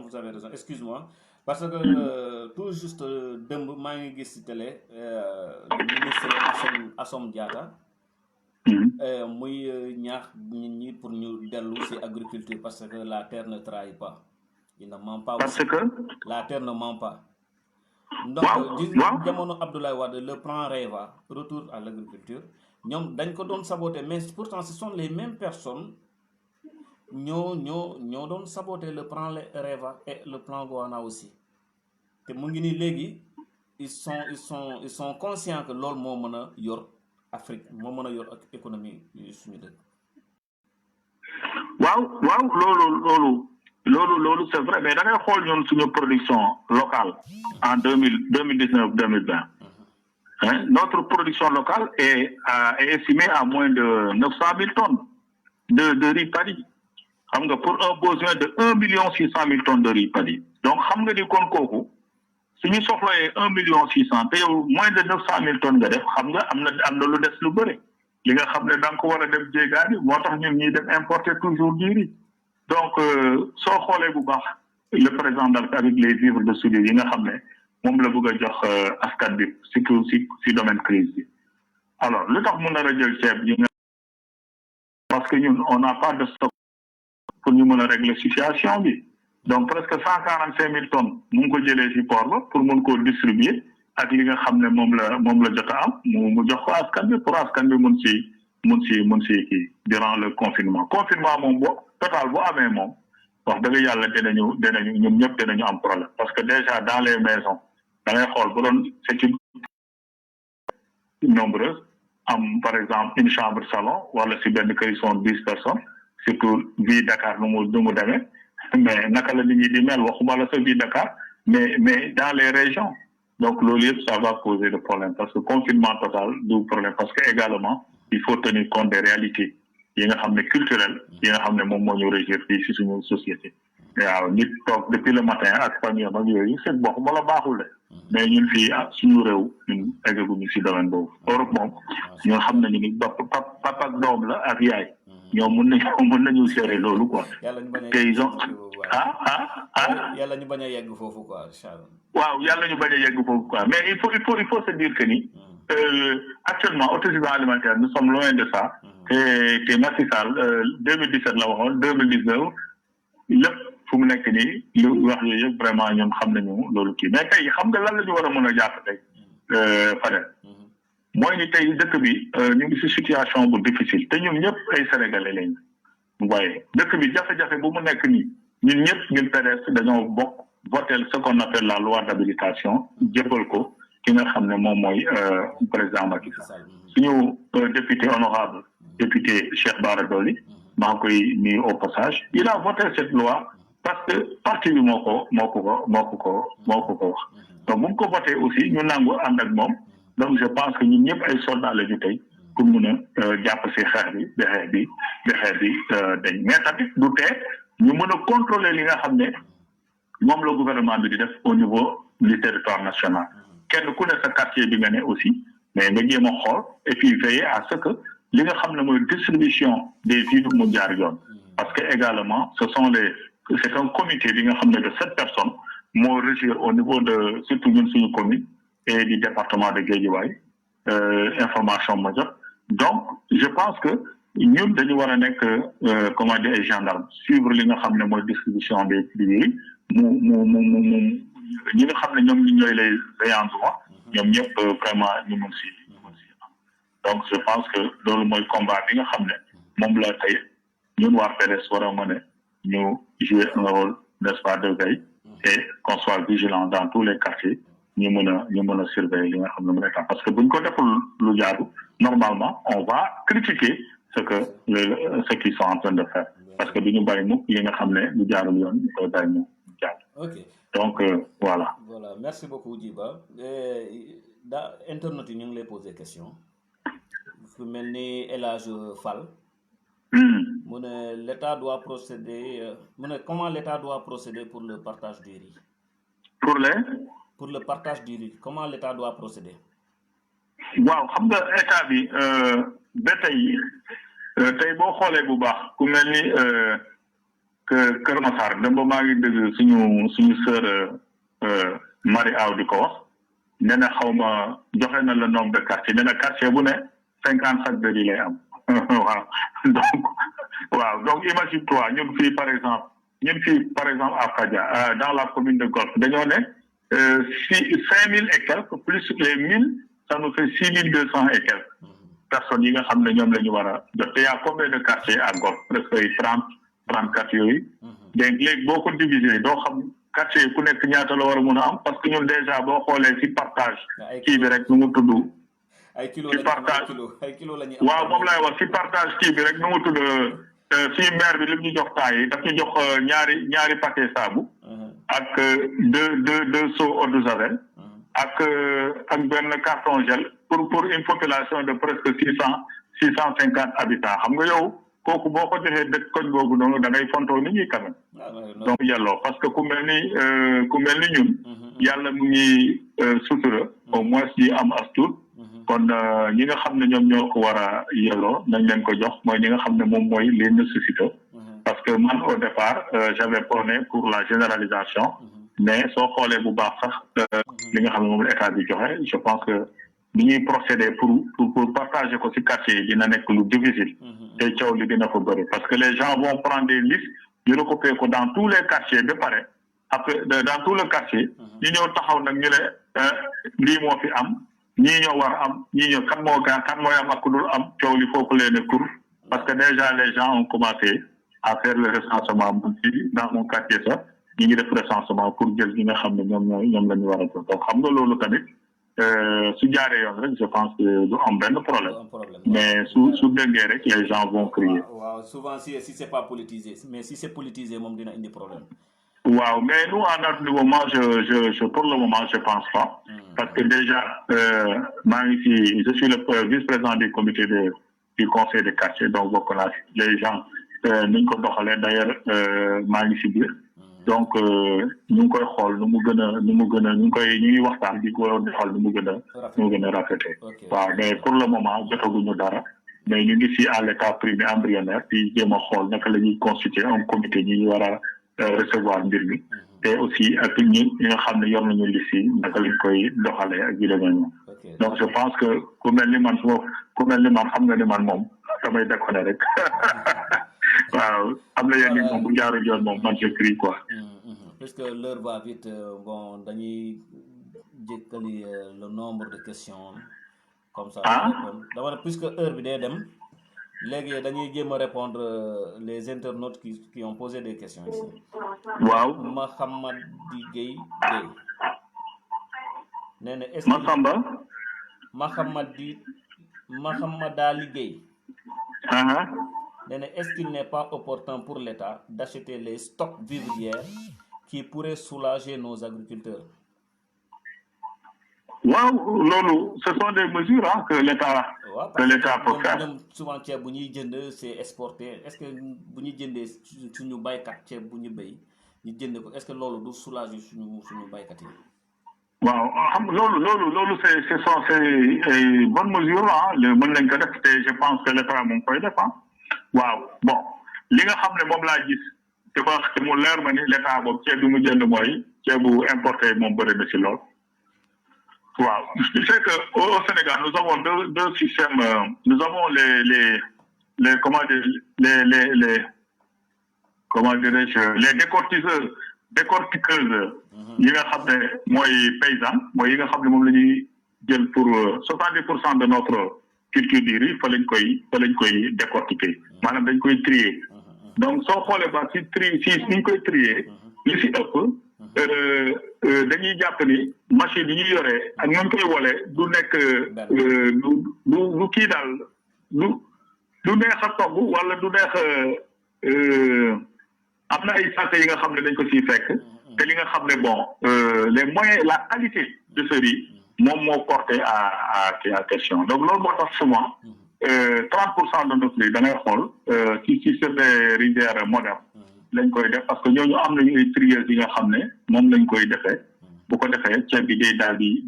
excuse-moi parce que tout juste dëmb maa ngi gis ci télé ministre Assome Diatta muy ñaax nit ñi pour ñu dellu ci agriculture parce que la terre ne trahit pas. Il ne ment pas. Parce que la terre ne ment pas. Donc jamono Abdoulaye Wade le plan REVA retour à l'agriculture ñoom dañ ko doon saboter mais pourtant ce sont les mêmes personnes ñoo doon saboter le plan REVA et le plan Goana aussi te mu ngi ni léegi ils sont conscients que loolu moo mën a yor Afrique moo mën a yor ak économie suñu dëkk. loolu c'est vrai mais da ngay xool ñun suñu production locale en 2019-2020 notre production locale est estimée à moins de 900 000 tonnes de riz paddy xam nga pour un besoin de 1,6 million tonnes de riz paddy donc xam nga ni kon kooku suñu soxlawee 1,6 million te yow moins de 900 000 tonnes nga def xam nga am na lu des lu bëri li nga xam ne da nga ko war a dem jéegaani moo tax ñun ñuy dem importer toujours du riz donc soo xoolee bu baax le président avec les vivres de soudure yi nga xam ne moom la bëgg a jox askan bi surtout si domaine crise bi alors lu tax mu nar a jël ceeb yi nga parce que ñun on n'a pas de stock pour ñu mën a régler situation bi donc presque 145 000 tonnes mu ngi ko jëlee si port ba pour mën koo distribuer ak li nga xam ne moom la jot a am mu jox ko askan bi pour askan bi mun si kii durant le confinement moom total bu amee moom wax dëgg yàlla dinañu ñun ñëpp dinañu am problème parce que déjà dans les maisons da ngay xool bu doon c'est une nombreuse am par exemple une chambre salon wala si benn kër yi sont 10 personnes surtout vie Dakar nu mu demee mais naka la nit ñi di mel waxuma la sa vie Dakar mais dans les régions donc loolu yëpp ça va poser de problème parce que confinement total du problème parce que également il faut tenir compte des réalités yi nga xam ne culturel yi nga xam ne moom moo ñu régir fii si suñu société waaw nit toog depuis le matin ak famille ak yooyu c'est bon moo la baaxul de mais ñun fii suñu réew ñun eggaguñu si domaine boobu Europe moom ñoo xam nañu ni papa ak doom la ak yaay ñoom mën nañu gérer loolu quoi te ils ont yàlla ñu bañ a yegg foofu quoi waaw yàlla ñu bañ a yegg foofu quoi mais il faut se dire que ni actuellement autosuffisance alimentaire nous sommes loin de ça te Macky Sall 2017 la waxoon 2019 lépp fu mu nekk nii lu wax yooyu yëpp vraiment ñoom xam nañu loolu kii mais tey xam nga lan la ñu war a mën a jàpp tey Fadel mooy ni tey dëkk bi ñu ngi si situation bu difficile te ñun ñëpp ay sénégalais lañ waaye dëkk bi jafe-jafe bu mu nekk nii ñun ñëpp ñun PDS dañoo bokk voter ce qu'on appelle la loi d'habilitation jébbal ko ki nga xam ne moom mooy président Macky Sall suñu député honorable député Cheikh Bara Dolly maa ngi koy nuyu au passage il a voté cette loi parce que parti bi moo ko wax donc bu mu ko voté aussi ñu nangu ànd ak moom donc je pense que ñun ñëpp ay soldats la ñu tey pour mun a jàpp si xeex bi dañ mais tamit du tee ñu mën a contrôler li nga xam ne moom la gouvernement bi di def au niveau du territoire national kenn ku ne sa quartier bi nga ne aussi mais nga jéem a xool et puis veiller à ce que li nga xam ne mooy distribution des vivres mu jaar yoon parce que également c'est un comité bi nga xam ne de 7 personnes moo régir au niveau de surtout ñun suñu commune et du département de Guédiawaye information ma jot donc je pense que ñun dañu war a nekk comment dire ay gendarme suivre li nga xam ne mooy distribution des vivres mu ñi nga xam ne ñoom ñooy les ayants droit ñoom ñëpp vraiment ñu mun si donc je pense que loolu mooy combat bi nga xam ne moom la tey ñun waa PDS war a mën nous jouer un rôle, n'est-ce pas, de veille et qu'on soit vigilant dans tous les quartiers. Nous devons surveiller parce que normalement, on va critiquer ce qu'ils sont en train de faire. Parce que nous Ok. Donc, voilà. Voilà, merci beaucoup, Djiba. Dans Internet, nous les poser des questions. Vous menez Elage Fall. L'État doit procéder. Comment l'État doit procéder pour le partage du riz? Pour le partage du riz, comment l'État doit procéder? Waaw xam nga état bi ba tey boo xoolee bu baax ku mel ni que Kër Massar dem ba maa ngi dégg suñu sœur Marie Aw di ko wax nee na xaw ma joxe na le nombre de quartier nee na quartier bu ne 50 sacs de riz lay am donc imagine-toi ñun fii par exemple à Fadia dans la commune de Golf dañoo ne 5000 et quelques plus les 1000 ça nous fait 6200 et quelques personnes yi nga xam ne ñoom la ñu war a jot te y a combien de quartiers à Golf presque 34 yooyu donc léegi boo ko diviser doo xam quartier ku nekk ñaata la war a mun a am parce que ñun déjà boo xoolee ci partage kii bi rek nu mu tudd ci partage waaw moom laay wax ci partage kii bi rek nu mu tudd fii maire bi li ñu jox temps yi daf ñu jox ñaari paquet saabu ak deux seaux eau de javel ak benn carton gel pour une population de presque 650 habitants xam nga yow kooku boo ko defee dëkk koñ boobu noonu da ngay fontoo nit ñi quand même donc yelloo parce que ku mel ni ñun yàlla mu ngi sutura au moins ñi am as tuut kon ñi nga xam ne ñoom ñoo ko war a yelloo nañ leen ko jox mooy ñi nga xam ne moom mooy les nécessiteux parce que man au départ j'avais prôné pour la généralisation mais soo xoolee bu baax sax li nga xam ne moom la état bi joxe je pense que ni ñuy procéder pour partager ko ci quartier yi dina nekk lu difficile te coow li dina ko bëri parce que les gens vont prendre des listes ñu recouper ko dans tous les quartiers ba pare après dans tout le quartier ñu ñëw taxaw nag ñu ne lii moo fi am ñii ñoo war am ñii ñoo kan mooy am ak ku dul am coow li foofu leen kur parce que déjà les gens ont commencé à faire le recensement dans mon quartier sax ñu ngi def recensement pour jël ñi nga xam ne ñoom la ñu war a jël donc xam nga loolu tamit su jaaree yoon rek je pense que du am benn problème mais su dëngee rek les gens vont crier. waaw souvent si c'est pas politisé mais si c'est politisé moom dina indi problème. waaw mais nous à notre niveau moi je pour le moment je pense pas parce que déjà maa ngi fi je suis le vice-président du comité du conseil de quartier donc bokk naa les gens ni ñu ko doxalee d'ailleurs maa ngi si biir donc ñu ngi koy xool nu mu gën a ñu ngi waxtaan di ko doxal nu mu gën a rafetee waaw mais pour le moment jotaguñu dara mais ñu ngi si à l'état primaire embryonnaire di jéem a xool naka la ñuy constituer un comité ñi war a recevoir mbir mi te aussi ak ñi nga xam ne yor nañu liste yi naka lañ koy doxalee ak yu demee noonu donc je pense que ku mel ni man xam nga ni man moom damay déconner rek waaw am na yenn moom bu jaaru joon moom man je crie quoi puisque l'heure va vite bon dañuy jékkali le nombre de questions comme ça dama ne puisque heure bi day dem léegi dañuy jéem a répondre les internautes qui ont posé des questions ici waaw Mahamadi Gueye nee na est-ce Mahamadali Gueye nee na est-ce qu'il n'est pas opportun pour l'État d'acheter les stocks vivrières qui pourraient soulager nos agriculteurs? waaw loolu ce sont des mesures que l'État peut faire. Souvent ceeb bu ñuy jënd c'est exporté est-ce que bu ñu jëndee suñu baykat ceeb bu ñu béy ñu jënd ko est-ce que loolu du soulager suñu baykat yi? waaw xam loolu c'est bonne mesure mën nañ ko def te je pense que l'État moom koy def waaw bon li nga xam ne moom laa gis te mu leer ma ni l'État boobu ceeb bi mu jënd mooy ceebu importé moom bëri na ci lool. waaw je sais que au Sénégal nous avons deux systèmes nous avons les comment dirais-je les décortiqueuses yi nga xam ne mooy paysan mooy yi nga xam ne moom la ñuy jël pour 70% de notre culture du riz fa lañ koy décortiquer maanaam dañ koy trier donc soo xoolee ba si ni ñu koy trier li si ëpp dañuy jàpp ni machine yi ñuy yoree ak ñu koy wolee du nekk du kii daal du neex a togg wala du neex am na ay santé yi nga xam ne dañ ko siy fekk te li nga xam ne bon les moyens la qualité de ce riz moom moo porté à question donc loolu moo tax souvent 30% de notre riz da ngay xool si c'est des rizières modernes lañ koy def parce que ñooñu am nañu ay trieuses yi nga xam ne moom lañ koy defee bu ko defee ceeb bi day daal di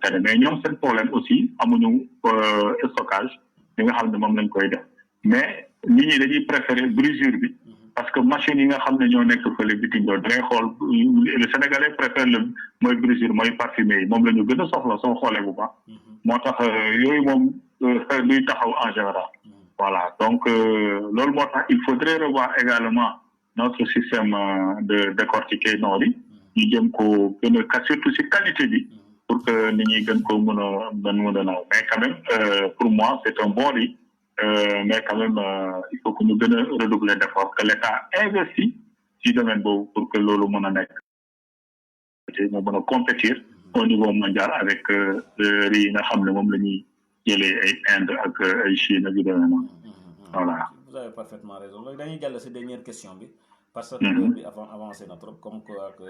tane mais ñoom seen problème aussi amuñu stockage li nga xam ne moom lañ koy def mais nit ñi dañuy préférer brisure bi parce que machine yi nga xam ne ñoo nekk fële bitim da ngay xool le Sénégalais préfère le mooy brisure mooy parfumé yi moom la ñu gën a soxla soo xoolee bu baax moo tax yooyu moom luy taxaw en général voilà donc loolu moo tax il faudrait revoir également notre système de décortiquer noor yi ñu jëm ko gën a surtout si qualité bi pour que nit ñi gën ko mën a naaw mais quand même pour moi c'est un bon riz mais quand même il faut que ñu gën a redoubler d'efforts que l'État investit ci domaine boobu pour que loolu mën a nekk moo mën a compétir au niveau mondial avec riz yi nga xam ne moom la ñuy jëlee ay Inde ak ay Chine ak yu demee noonu voilà. Vous avez parfaitement raison léegi dañuy jàll si dernière question bi parce que bi avancé na trop comme quoi que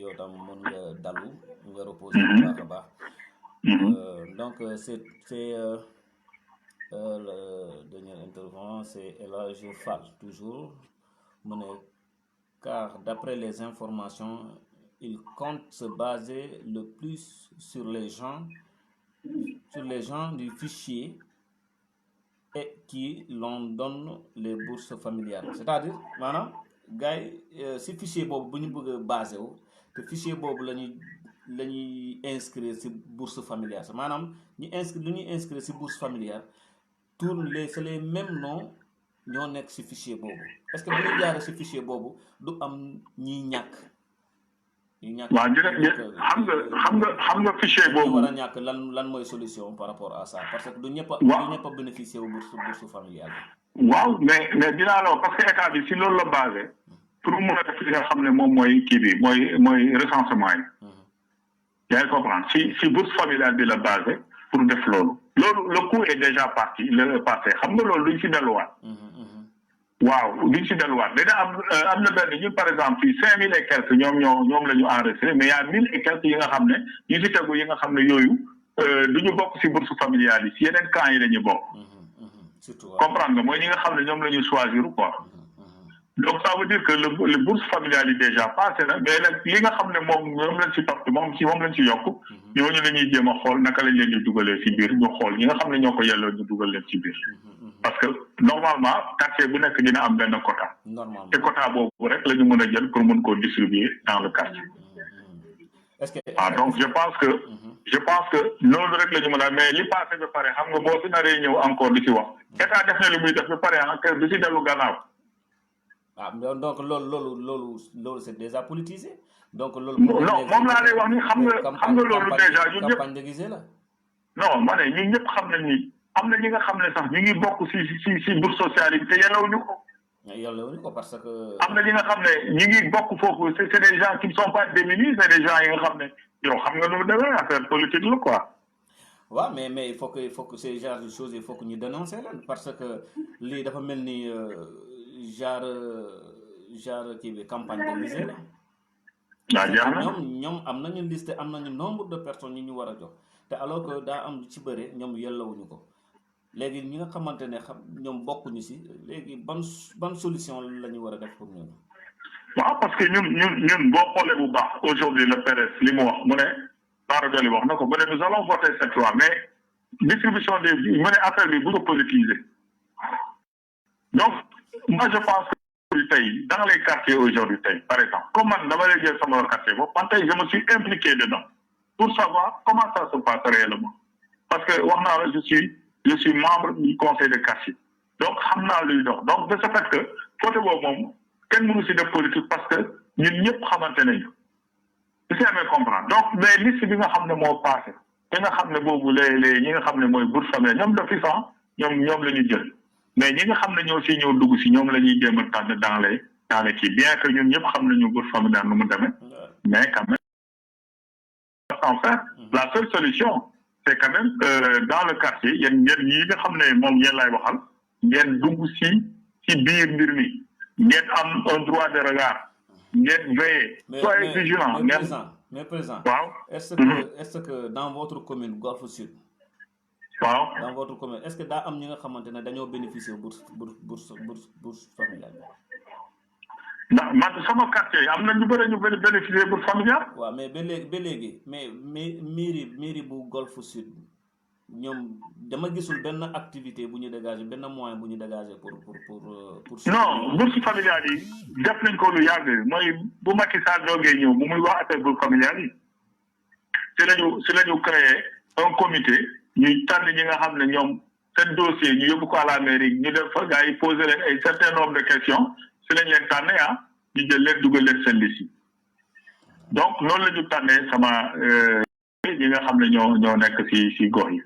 yow tam mën nga dallu nga reposer bu baax a baax donc c'est le dernier intervenant c'est El Hadji Fall toujours mu ne car d'après les informations il compte se baser le plus sur les gens du fichier et qui l'on donne les bourses familiales c'est-à-dire maanaam gars yi si fichier boobu bu ñu bëgg a basé wu te fichier boobu la ñuy inscrire si bourse familiale maanaam lu ñuy inscrire si bourse familiale c'est les mêmes noms ñoo nekk si fichier boobu est-ce que bu ñu jaaree si fichier boobu du am ñiy ñàkk. waaw jërëjëf xam nga fichier boobu. war a ñàkk lan mooy solution par rapport à ça parce que du ñëpp a bénéficier wu bourse familiale. waaw mais dinaa la wax parce que état bi si loolu la basé pour mu mën a def li nga xam ne moom mooy kii bi mooy recensement yi. yaa ngi comprendre si bourse familiale bi la basé pour def loolu le coût est déjà passé xam nga loolu duñ si delluwaat. waaw duñ si delluwaat dina am na benn ñun par exemple fii 5000 et quelques ñoom la ñu enregistré mais y a 1000 et quelques yi nga xam ne ñu si tegu yi nga xam ne yooyu du ñu bokk si bourse familiale yi si yeneen camps yi la ñu bokk. comprendre nga mooy ñi nga xam ne ñoom la ñu choisir quoi. donc ça veut dire que le bourse familiale yi déjà passé na mais nag li nga xam ne moom lañ si topp moom lañ si yokk ñooñu la ñuy jéem a xool naka lañ leen di dugalee si biir ñu xool ñi nga xam ne ñoo ko yelloo ñu dugal leen si biir parce que normalement quartier bu nekk dina am benn quota te quota boobu rek la ñu mën a jël pour mën koo distribuer dans le quartier donc je pense que loolu rek la ñu mën a mais li passé ba pare xam nga boo fi naree ñëw encore di si wax état def na li muy def ba pare encore du si dellu gannaaw donc loolu c'est déjà politisé donc loolu. non moom laa lay wax ni xam nga loolu déjà ñun ñëpp campagne déguisée la. non ma ne ñun ñëpp xam nañ ni am na ñi nga xam ne sax ñu ngi bokk si bourse sociale yi te yellawuñu ko. parce que. am na ñi nga xam ne ñu ngi bokk foofu c'est des gens qui ne sont pas démunis c'est des gens yi nga xam ne yow xam nga nu mu demee affaire politique la quoi. waaw mais il faut que ces genres de choses il faut que ñu dénoncer leen parce que lii dafa mel ni. genre kii bi campagne déguisée la. ñoom am nañu liste am nañu nombre de personnes yi ñu war a jox te alors que daa am ci bëre ñoom yellawuñu ko léegi ñi nga xamante ne ñoom bokkuñu si léegi ban solution la ñu war a def pour ñoom. waaw parce que ñun boo xoolee bu baax aujourd'hui le PDS li mu wax mu ne Bara Dolly wax na ko mu ne nous allons voter cette loi mais distribution des mu ne affaire bi bu ko politiser donc. Moi, je pense que dans les quartiers aujourd'hui, par exemple, comme dans les quartiers, je me suis impliqué dedans pour savoir comment ça se passe réellement. Parce que je suis membre du conseil de quartier. Donc, donc de ce fait que, côté quel nous de politique parce que nous ne savons pas. Vous savez comprendre. Donc, les listes qui sont passées, les bourses familiales, nous sommes les mais ñi nga xam ne ñoo si ñëw dugg si ñoom la ñuy jéem a tànn dans les kii bien que ñun ñëpp xam nañu bourse familiale nu mu demee mais quand même en fait la seule solution c'est quand même dans le quartier yéen ñi nga xam ne moom yéen lay waxal ngeen dugg si biir mbir mi ngeen am un droit de regard ngeen veiller soyez vigilant mais président waaw est-ce que dans votre commune Golf Sud waaw dans votre commune est-ce que daa am ñi nga xamante ne dañoo bénéficier bourse familiale ndax man sama quartier am na ñu bëri ñu bénéficier bourse familiale waaw mais ba léegi mais mairie bu Golf Sud ñoom dama gisul benn activité bu ñu dégager benn moyen bu ñu dégager pour non bourse familiale yi def nañ ko lu yàgg mooy bu Macky Sall doogee ñëw bu muy wax affaire bourse familiale yi si lañu créé un comité ñuy tànn ñi nga xam ne ñoom seen dossier ñu yóbbu ko à la mairie ñu def fa gars yi posé leen ay certain nombre de questions si lañ leen tànne ñu jël leen dugal leen seen liste donc noonu la ñu tànnee sama ñi nga xam ne ñoo nekk si gox yi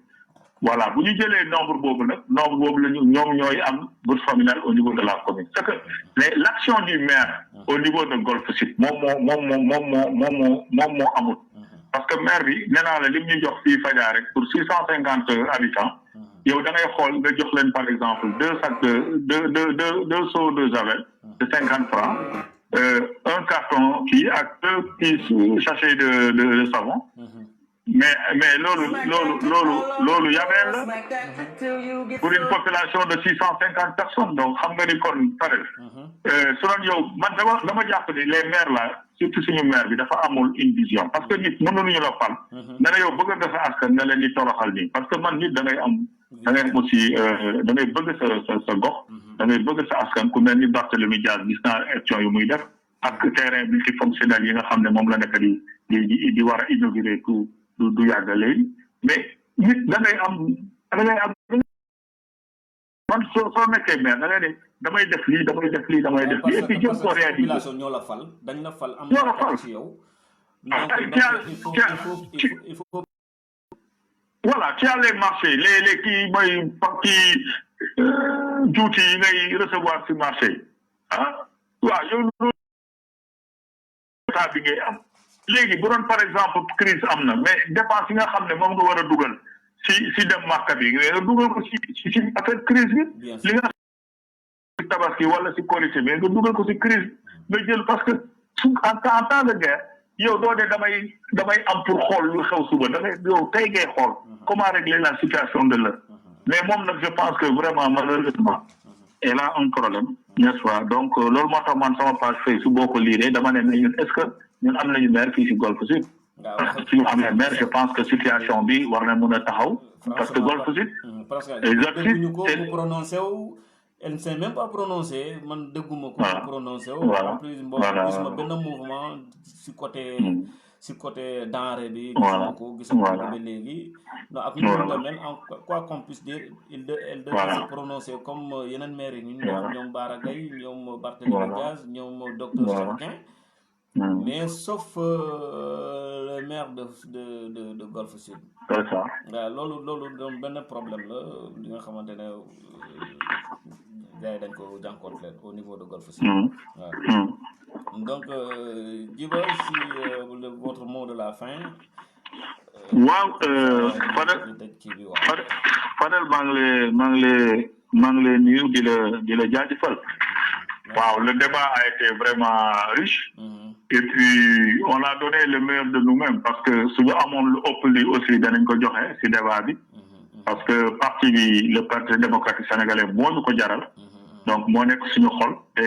voilà bu ñu jëlee nombre boobu la ñu ñoom ñooy am bourse familiale au niveau de la commune c'est que l'action du maire au niveau de Golf Sud moom moo amul parce que maire bi nee naa la lim ñu jox fii Fadiar rek pour 650 habitants yow da ngay xool nga jox leen par exemple 2 sacs deux seaux de javel de 50 francs un carton kii ak 2 petits sachets de savon mais loolu yabeel la pour une population de 650 personnes donc xam nga ni kon pare su doon yow man dama jàpp ni les maires là surtout suñu maire bi dafa amul une vision parce que nit mënuñu la fal ne la yow bëgg nga sa askan nga leen di toroxal nii parce que man nit da ngay am aussi da ngay bëgg sa gox da ngay bëgg sa askan ku mel ni Barthélémy Dias gis naa action yu muy def ak terrain multifonctionnel yi nga xam ne moom la nekk di war a inaugurer du yàgg léegi mais nit da ngay am man soo nekkee maire da ngay ne damay def lii et puis jëm ko réalité population ñoo la fal dañ la fal am ci yow il faut voilà tu as les marchés les kii mooy juuti yi ngay recevoir ci marché waaw yow état bi ngay am léegi bu doon par exemple crise am na mais dépense yi nga xam ne moom nga war a dugal si dem màkka bi nga dugal ko si affaire crise bi li nga si tabaski wala si korité bi nga dugal ko si crise nga jël parce que en temps de guerre yow doo de damay am pour xool lu xew suba da ngay yow tey ngay xool comment régler la situation de l'heure mais moom nag je pense que vraiment malheureusement elle a un problème n'est-ce pas donc loolu moo tax man sama page Facebook boo ko liiree dama ne ñun est-ce que ñun am nañu maire fii si Golf Sud suñu amee maire je pense que situation bi war na mën a taxaw parce que Golf Sud elle ne s'est même pas prononcée man dégguma ko prononcé en plus gisuma benn mouvement si côté denrée bi gisuma ko ba léegi non ak ñu tamit quoi qu'on puisse dire elle devait se prononcer comme yeneen maire yi ñoom Bara Gaye ñoom Barthélémy Dias ñoom docteur Cheikh mais sauf le maire de Golf Sud waaw loolu doon benn problème la li nga xamante ne gars yi dañ ko jànkoonte au niveau de Golf Sud waaw donc Djiba si votre mot de la fin waaw Fadel maa ngi lay nuyu di la jaajëfal waaw le débat a été vraiment riche et puis on a donné le meilleur de nous-mêmes parce que suñu amoon lu ëpp li aussi danañ ko joxe ci débat bi parce que parti bi le parti démocratique sénégalais moo ñu ko jaral donc moo nekk suñu xol te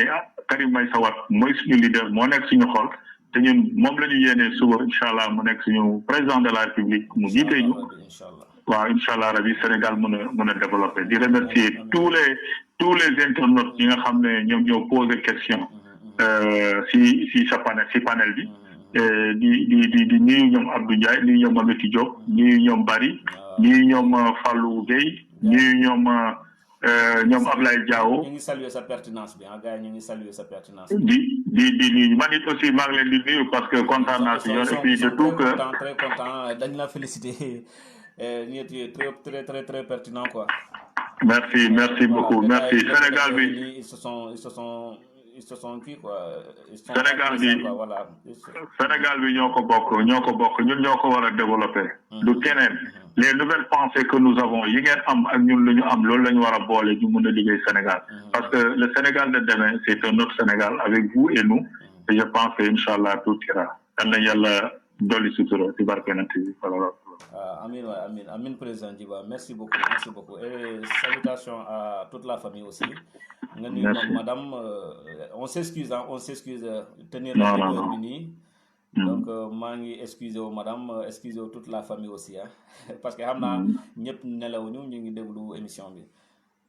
Karim Meïssa Wade mooy suñu leader moo nekk suñu xol te ñun moom la ñu yéenee suba incha allah mu nekk suñu président de la république mu jiite ñu waaw incha allah rabi Sénégal mën a développer di remercier tous les internautes yi nga xam ne ñoom ñoo posé question si panel bi di nuyu ñoom Abdou Ndiaye nuyu ñoom Amity Diop nuyu ñoom Bari nuyu ñoom Fallou Gueye nuyu ñoom Ablaye Diawo. ñu ngi saluer sa pertinence bi gars yi ñu ngi saluer sa pertinence. di nuyu man it aussi maa ngi leen di nuyu parce que kontaan naa si yoon et puis de tout cœur. très content dañ la féliciter. Très très très très pertinent quoi. merci Voilà, beaucoup. gars Merci. yi ñëpp Sénégal dañoo bi, ni ils se sont kii quoi, ils sont Sénégal reconnaissants bi, quoi, voilà. Sénégal bi ñoo ko bokk ñun ñoo ko war a développer. du keneen les nouvelles pensées que nous avons yi ngeen am ak ñun lu ñu am loolu la ñu war a boole ñu mun a liggéey Sénégal. Parce que le Sénégal de demain c'est un autre Sénégal avec vous et nous. Et je pense que inchallah tout ira. Yal na yàlla dolli sutura ci barke Yonent bi. Amin, ouais, amin, amin, président Djiba. Merci beaucoup. Et salutations à toute la famille aussi. Madame, on s'excuse tenir la rigueur mini. Donc, mangi excusez madame, excusez toute la famille aussi. Hein? Parce que hamna ñep nelaw ñu ngi déglu émission bi.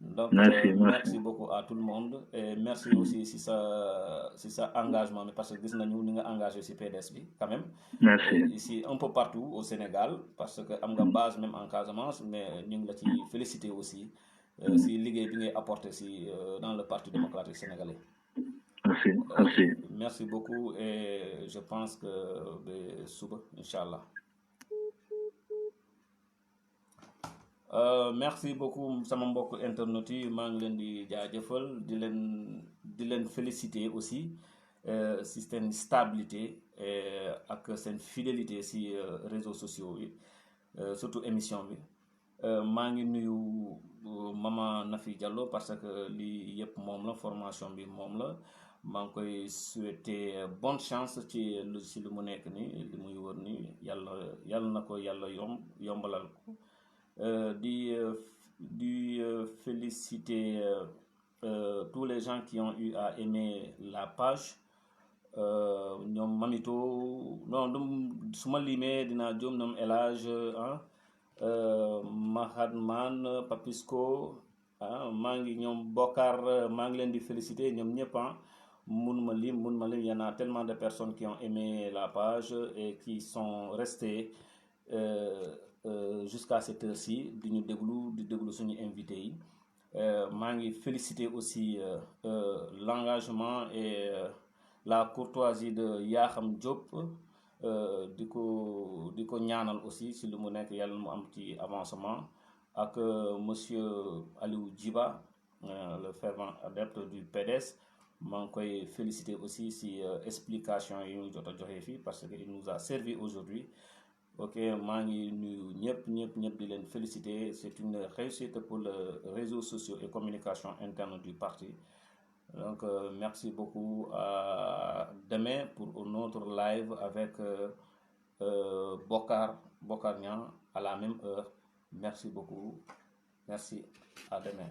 Donc, merci beaucoup à tout le monde et merci aussi si ça engagement parce que gis nañu ni nga engagé ci PDS bi quand même. Merci. Ici un peu partout au Sénégal parce que am nga base même en Casamance mais ñu ngi la ci féliciter aussi si liggéey bi ngay apporter si dans le Parti démocratique sénégalais. Merci beaucoup et je pense que suba inchallah. Merci beaucoup sama mbokk internet yi maa ngi leen di jaajëfal di leen féliciter aussi si seen stabilité ak seen fidélité si réseaux sociaux yi surtout émission bi maa ngi nuyu Maman Nafi Diallo parce que lii yëpp moom la formation bi moom la maa ngi koy souhaiter bonne chance ci lu mu nekk ni li muy wër ni yàlla na ko yàlla yombalal ko di féliciter tous les gens qui ont eu à aimer la page ñoom Mamito non su ma limee dinaa jóom ñoom El Hadj Mahadman Papisco maa ngi ñoom Bokar maa ngi leen di féliciter ñoom ñëpp mun ma lim y en a tellement de personnes qui ont aimé la page et qui sont restées jusqu'à cette heure-ci di déglu suñu invité yi maa ngi féliciter aussi l'engagement et la courtoisie de Yakham Diop di ko ñaanal aussi si lu mu nekk yàlla mu am ci avancement ak monsieur Aliou Djiba le fervent adepte du PDS maa ngi koy féliciter aussi si explication yi ñu jot a joxe fii parce que il nous a servi aujourd'hui. Ok, maa ngi nuyu ñëpp di leen féliciter c'est une réussite pour le réseaux sociaux et communication interne du parti. Donc merci beaucoup, à demain pour un autre live avec Bokar Niang à la même heure. Merci beaucoup, merci, à demain.